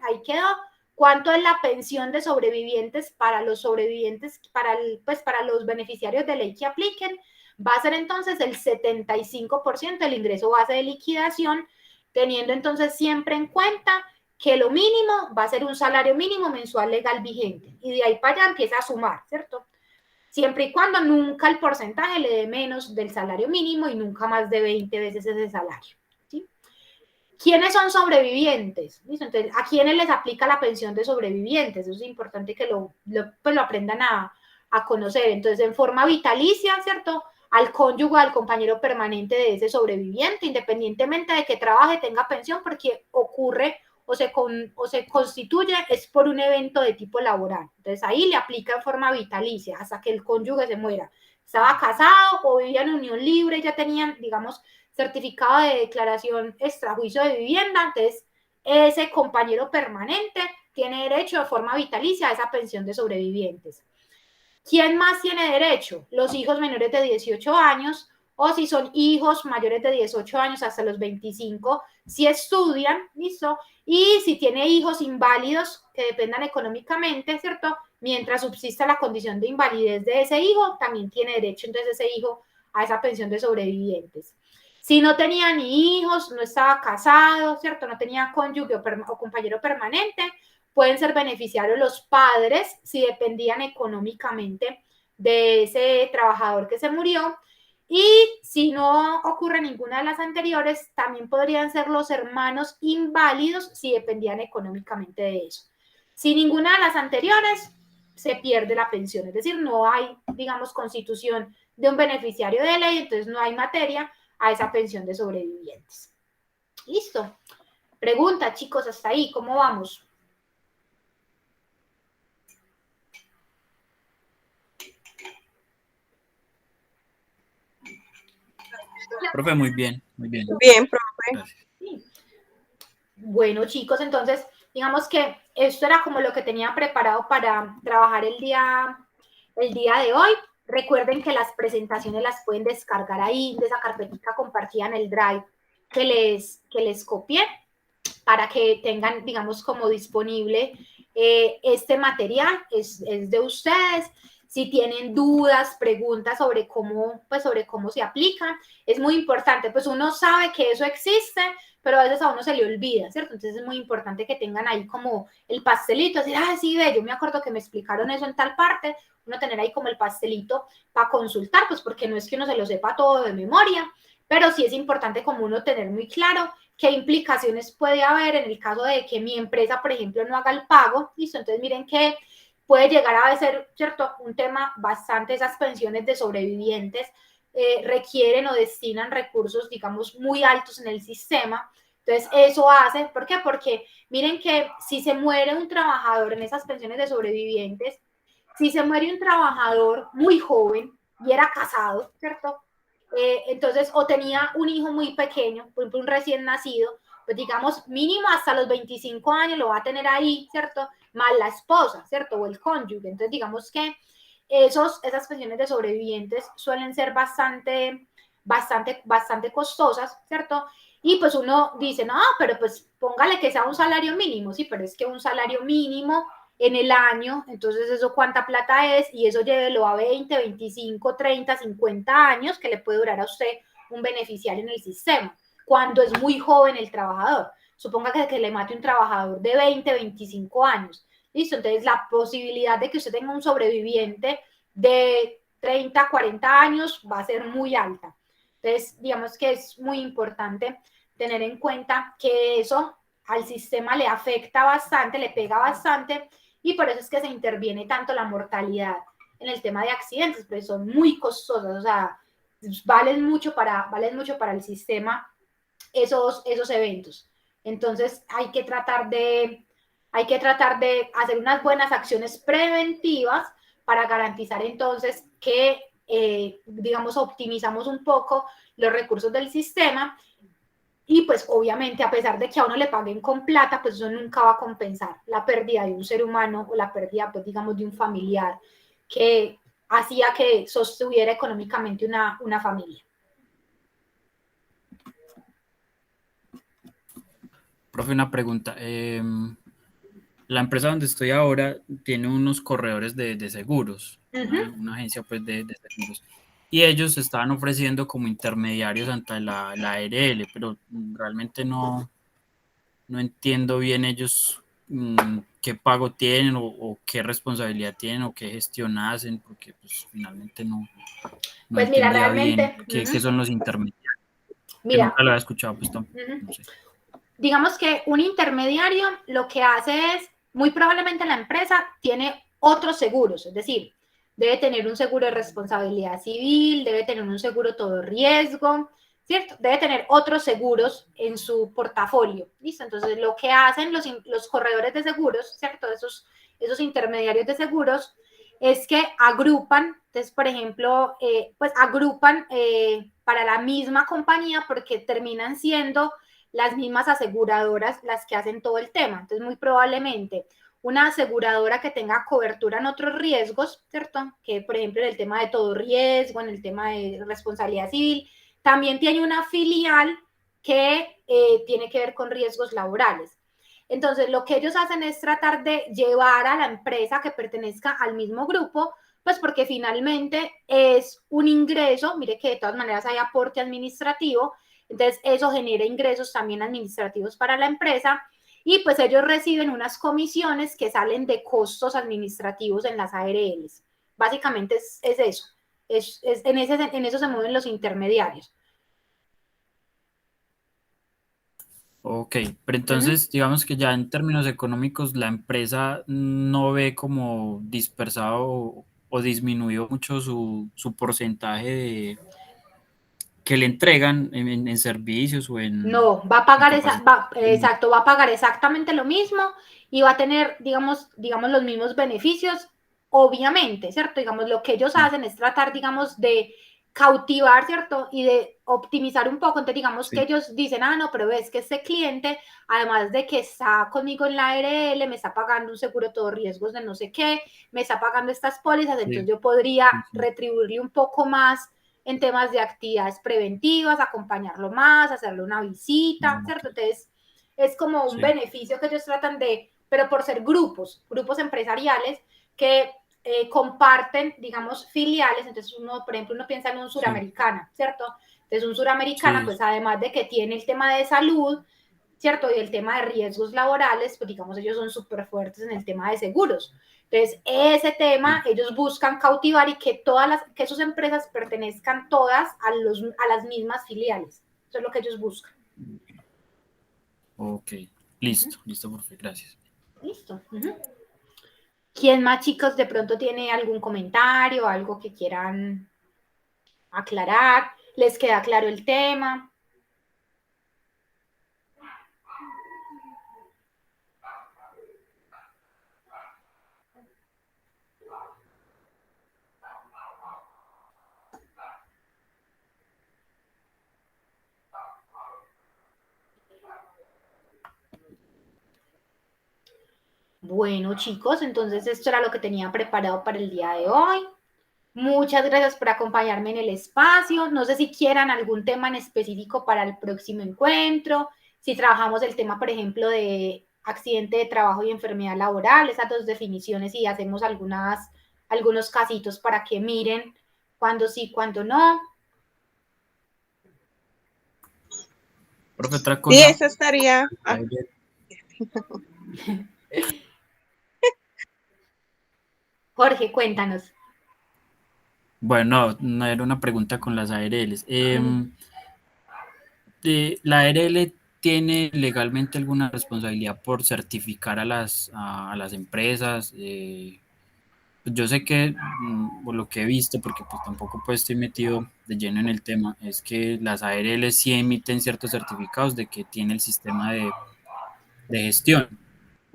ahí quedó. ¿Cuánto es la pensión de sobrevivientes para los sobrevivientes, para los beneficiarios de ley que apliquen? Va a ser entonces el 75% del ingreso base de liquidación, teniendo entonces siempre en cuenta que lo mínimo va a ser un salario mínimo mensual legal vigente. Y de ahí para allá empieza a sumar, ¿cierto? Siempre y cuando nunca el porcentaje le dé menos del salario mínimo y nunca más de 20 veces ese salario. ¿Sí? ¿Quiénes son sobrevivientes? ¿Listo? Entonces, ¿a quiénes les aplica la pensión de sobrevivientes? Eso es importante que lo aprendan a conocer. Entonces, en forma vitalicia, ¿cierto? Al cónyuge, al compañero permanente de ese sobreviviente, independientemente de que trabaje, tenga pensión, porque ocurre o se constituye es por un evento de tipo laboral. Entonces ahí le aplica en forma vitalicia hasta que el cónyuge se muera. Estaba casado o vivía en unión libre, ya tenían, digamos, certificado de declaración extrajuicio de vivienda, entonces ese compañero permanente tiene derecho de forma vitalicia a esa pensión de sobrevivientes. ¿Quién más tiene derecho? Los hijos menores de 18 años, o si son hijos mayores de 18 años hasta los 25, si estudian, ¿listo? Y si tiene hijos inválidos que dependan económicamente, ¿cierto? Mientras subsista la condición de invalidez de ese hijo, también tiene derecho entonces ese hijo a esa pensión de sobrevivientes. Si no tenía ni hijos, no estaba casado, ¿cierto? No tenía cónyuge o compañero permanente, pueden ser beneficiarios los padres si dependían económicamente de ese trabajador que se murió. Y si no ocurre ninguna de las anteriores, también podrían ser los hermanos inválidos si dependían económicamente de eso. Si ninguna de las anteriores, se pierde la pensión. Es decir, no hay, digamos, constitución de un beneficiario de ley, entonces no hay materia a esa pensión de sobrevivientes. Listo. Pregunta, chicos, hasta ahí, ¿cómo vamos? Profe, muy bien, muy bien. Bien, profe. Sí. Bueno, chicos, entonces, digamos que esto era como lo que tenía preparado para trabajar el día de hoy. Recuerden que las presentaciones las pueden descargar ahí de esa carpetita compartida en el Drive que les copié para que tengan, digamos, como disponible este material, es de ustedes. Si tienen dudas, preguntas sobre cómo se aplica, es muy importante, pues uno sabe que eso existe, pero a veces a uno se le olvida, ¿cierto? Entonces es muy importante que tengan ahí como el pastelito, decir, sí, yo me acuerdo que me explicaron eso en tal parte, uno tener ahí como el pastelito para consultar, pues porque no es que uno se lo sepa todo de memoria, pero sí es importante como uno tener muy claro qué implicaciones puede haber en el caso de que mi empresa, por ejemplo, no haga el pago, ¿listo? Entonces miren que puede llegar a ser, ¿cierto?, un tema bastante, esas pensiones de sobrevivientes requieren o destinan recursos, digamos, muy altos en el sistema. Entonces, eso hace, ¿por qué? Porque miren que si se muere un trabajador en esas pensiones de sobrevivientes, si se muere un trabajador muy joven y era casado, ¿cierto? Entonces, o tenía un hijo muy pequeño, por ejemplo, un recién nacido, pues digamos, mínimo hasta los 25 años lo va a tener ahí, ¿cierto? Más la esposa, ¿cierto? O el cónyuge. Entonces, digamos que esas pensiones de sobrevivientes suelen ser bastante costosas, ¿cierto? Y pues uno dice, no, pero pues póngale que sea un salario mínimo, sí, pero es que un salario mínimo en el año, entonces eso cuánta plata es, y eso llévelo a 20, 25, 30, 50 años que le puede durar a usted un beneficiario en el sistema, cuando es muy joven el trabajador. Suponga que le mate un trabajador de 20, 25 años. ¿Listo? Entonces la posibilidad de que usted tenga un sobreviviente de 30, 40 años va a ser muy alta. Entonces, digamos que es muy importante tener en cuenta que eso al sistema le afecta bastante, le pega bastante, y por eso es que se interviene tanto la mortalidad en el tema de accidentes, porque son muy costosas, o sea, valen mucho para el sistema esos eventos. Entonces hay que tratar de hay que tratar de hacer unas buenas acciones preventivas para garantizar entonces que, digamos, optimizamos un poco los recursos del sistema. Y pues obviamente a pesar de que a uno le paguen con plata, pues eso nunca va a compensar la pérdida de un ser humano o la pérdida, pues digamos, de un familiar que hacía que sostuviera económicamente una familia. Profe, una pregunta. La empresa donde estoy ahora tiene unos corredores de seguros, una agencia pues de seguros. Y ellos estaban ofreciendo como intermediarios ante la ARL, pero realmente no entiendo bien ellos qué pago tienen o qué responsabilidad tienen o qué gestión hacen, porque pues finalmente no Pues mira, entendía bien realmente, qué son los intermediarios, que mira, nunca lo había escuchado, pues tampoco, no sé. digamos que un intermediario lo que hace es, muy probablemente la empresa tiene otros seguros, es decir, debe tener un seguro de responsabilidad civil, debe tener un seguro todo riesgo, ¿cierto? Debe tener otros seguros en su portafolio, ¿listo? Entonces, lo que hacen los corredores de seguros, ¿cierto? Esos intermediarios de seguros, es que agrupan, entonces, por ejemplo, pues agrupan para la misma compañía porque terminan siendo las mismas aseguradoras las que hacen todo el tema. Entonces, muy probablemente una aseguradora que tenga cobertura en otros riesgos, ¿cierto? Que, por ejemplo, en el tema de todo riesgo, en el tema de responsabilidad civil, también tiene una filial que tiene que ver con riesgos laborales. Entonces, lo que ellos hacen es tratar de llevar a la empresa que pertenezca al mismo grupo, pues porque finalmente es un ingreso, mire que de todas maneras hay aporte administrativo, entonces eso genera ingresos también administrativos para la empresa y pues ellos reciben unas comisiones que salen de costos administrativos en las ARLs. Básicamente es eso, en eso se mueven los intermediarios. Ok, pero entonces digamos que ya en términos económicos la empresa no ve como dispersado o disminuido mucho su porcentaje que le entregan en servicios o en No, va a pagar capacitación. exacto, va a pagar exactamente lo mismo y va a tener, digamos, los mismos beneficios, obviamente, ¿cierto? Digamos, lo que ellos hacen es tratar, digamos, de cautivar, ¿cierto? Y de optimizar un poco. Entonces, digamos que ellos dicen, no, pero es que este cliente, además de que está conmigo en la ARL, me está pagando un seguro de todos riesgos de no sé qué, me está pagando estas pólizas, entonces yo podría retribuirle un poco más en temas de actividades preventivas, acompañarlo más, hacerle una visita, ¿cierto? Entonces, es como un beneficio que ellos tratan de, pero por ser grupos empresariales que comparten, digamos, filiales, entonces uno, por ejemplo, uno piensa en un suramericana, ¿cierto? Entonces, un suramericana, pues además de que tiene el tema de salud, ¿cierto? Y el tema de riesgos laborales, pues digamos, ellos son súper fuertes en el tema de seguros. Entonces, ese tema, ellos buscan cautivar y que que sus empresas pertenezcan todas a las mismas filiales. Eso es lo que ellos buscan. Ok, listo, listo, profe, gracias. Listo. ¿Quién más, chicos, de pronto tiene algún comentario, algo que quieran aclarar? ¿Les queda claro el tema? Bueno, chicos, entonces esto era lo que tenía preparado para el día de hoy. Muchas gracias por acompañarme en el espacio. No sé si quieran algún tema en específico para el próximo encuentro, si trabajamos el tema, por ejemplo, de accidente de trabajo y enfermedad laboral, esas dos definiciones y hacemos algunos casitos para que miren cuándo sí, cuándo no. Profe, otra Sí, cosa. eso estaría. Jorge, cuéntanos. Bueno, no era una pregunta con las ARLs. ¿La ARL tiene legalmente alguna responsabilidad por certificar a las empresas? Yo sé que, por lo que he visto, porque pues tampoco pues estoy metido de lleno en el tema, es que las ARL sí emiten ciertos certificados de que tiene el sistema de gestión.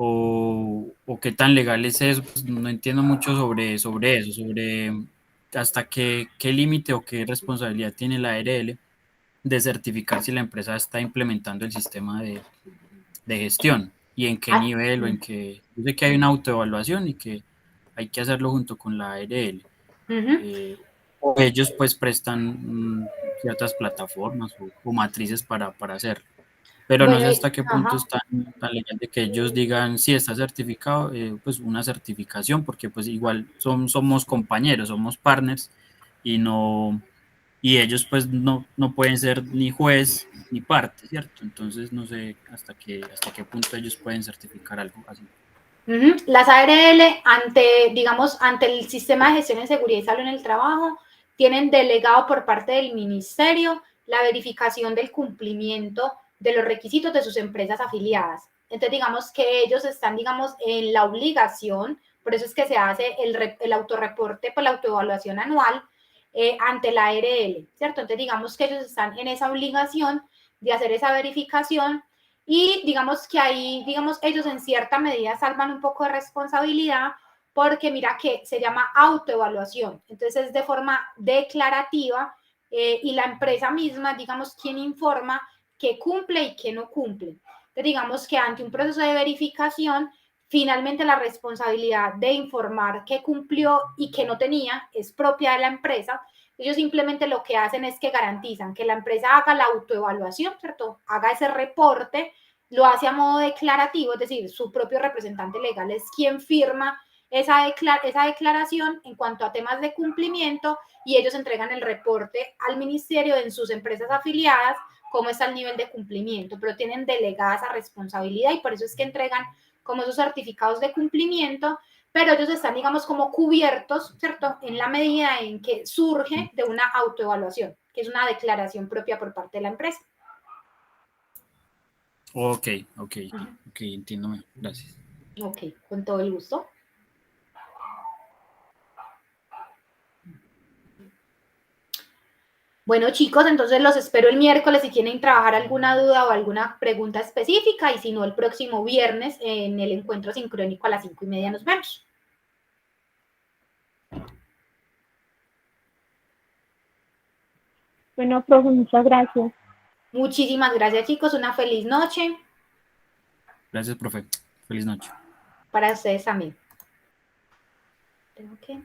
o qué tan legal es eso, pues no entiendo mucho sobre eso, sobre hasta qué límite o qué responsabilidad tiene la ARL de certificar si la empresa está implementando el sistema de gestión y en qué Ah, nivel o en qué. Yo sé que hay una autoevaluación y que hay que hacerlo junto con la ARL. ujú. O ellos pues prestan ciertas plataformas o matrices para hacerlo. Pero no Bueno, sé hasta qué punto ajá. es tan legal de que ellos digan si está certificado, pues una certificación, porque pues igual somos compañeros, somos partners y no, y ellos pues no pueden ser ni juez ni parte, ¿cierto? Entonces no sé hasta qué punto ellos pueden certificar algo así. Ujú. Las ARL, digamos, ante el sistema de gestión en seguridad y salud en el trabajo, tienen delegado por parte del ministerio la verificación del cumplimiento de los requisitos de sus empresas afiliadas. Entonces, digamos que ellos están, digamos, en la obligación, por eso es que se hace el autorreporte por la autoevaluación anual ante la ARL, ¿cierto? Entonces, digamos que ellos están en esa obligación de hacer esa verificación y digamos que ahí, digamos, ellos en cierta medida salvan un poco de responsabilidad porque mira que se llama autoevaluación, entonces es de forma declarativa y la empresa misma, digamos, quien informa que cumple y que no cumple. Entonces, digamos que ante un proceso de verificación, finalmente la responsabilidad de informar que cumplió y que no tenía es propia de la empresa. Ellos simplemente lo que hacen es que garantizan que la empresa haga la autoevaluación, ¿cierto? Haga ese reporte, lo hace a modo declarativo, es decir, su propio representante legal es quien firma esa declaración en cuanto a temas de cumplimiento y ellos entregan el reporte al ministerio en sus empresas afiliadas cómo está el nivel de cumplimiento, pero tienen delegada esa responsabilidad y por eso es que entregan como esos certificados de cumplimiento, pero ellos están, digamos, como cubiertos, ¿cierto? En la medida en que surge de una autoevaluación, que es una declaración propia por parte de la empresa. Ok, entiendo mejor, gracias. Ok, con todo el gusto. Bueno, chicos, entonces los espero el miércoles si tienen trabajar alguna duda o alguna pregunta específica y si no, el próximo viernes en el encuentro sincrónico a las 5:30 nos vemos. Bueno, profe, muchas gracias. Muchísimas gracias, chicos. Una feliz noche Gracias, profe. Feliz noche. para ustedes también. Tengo que...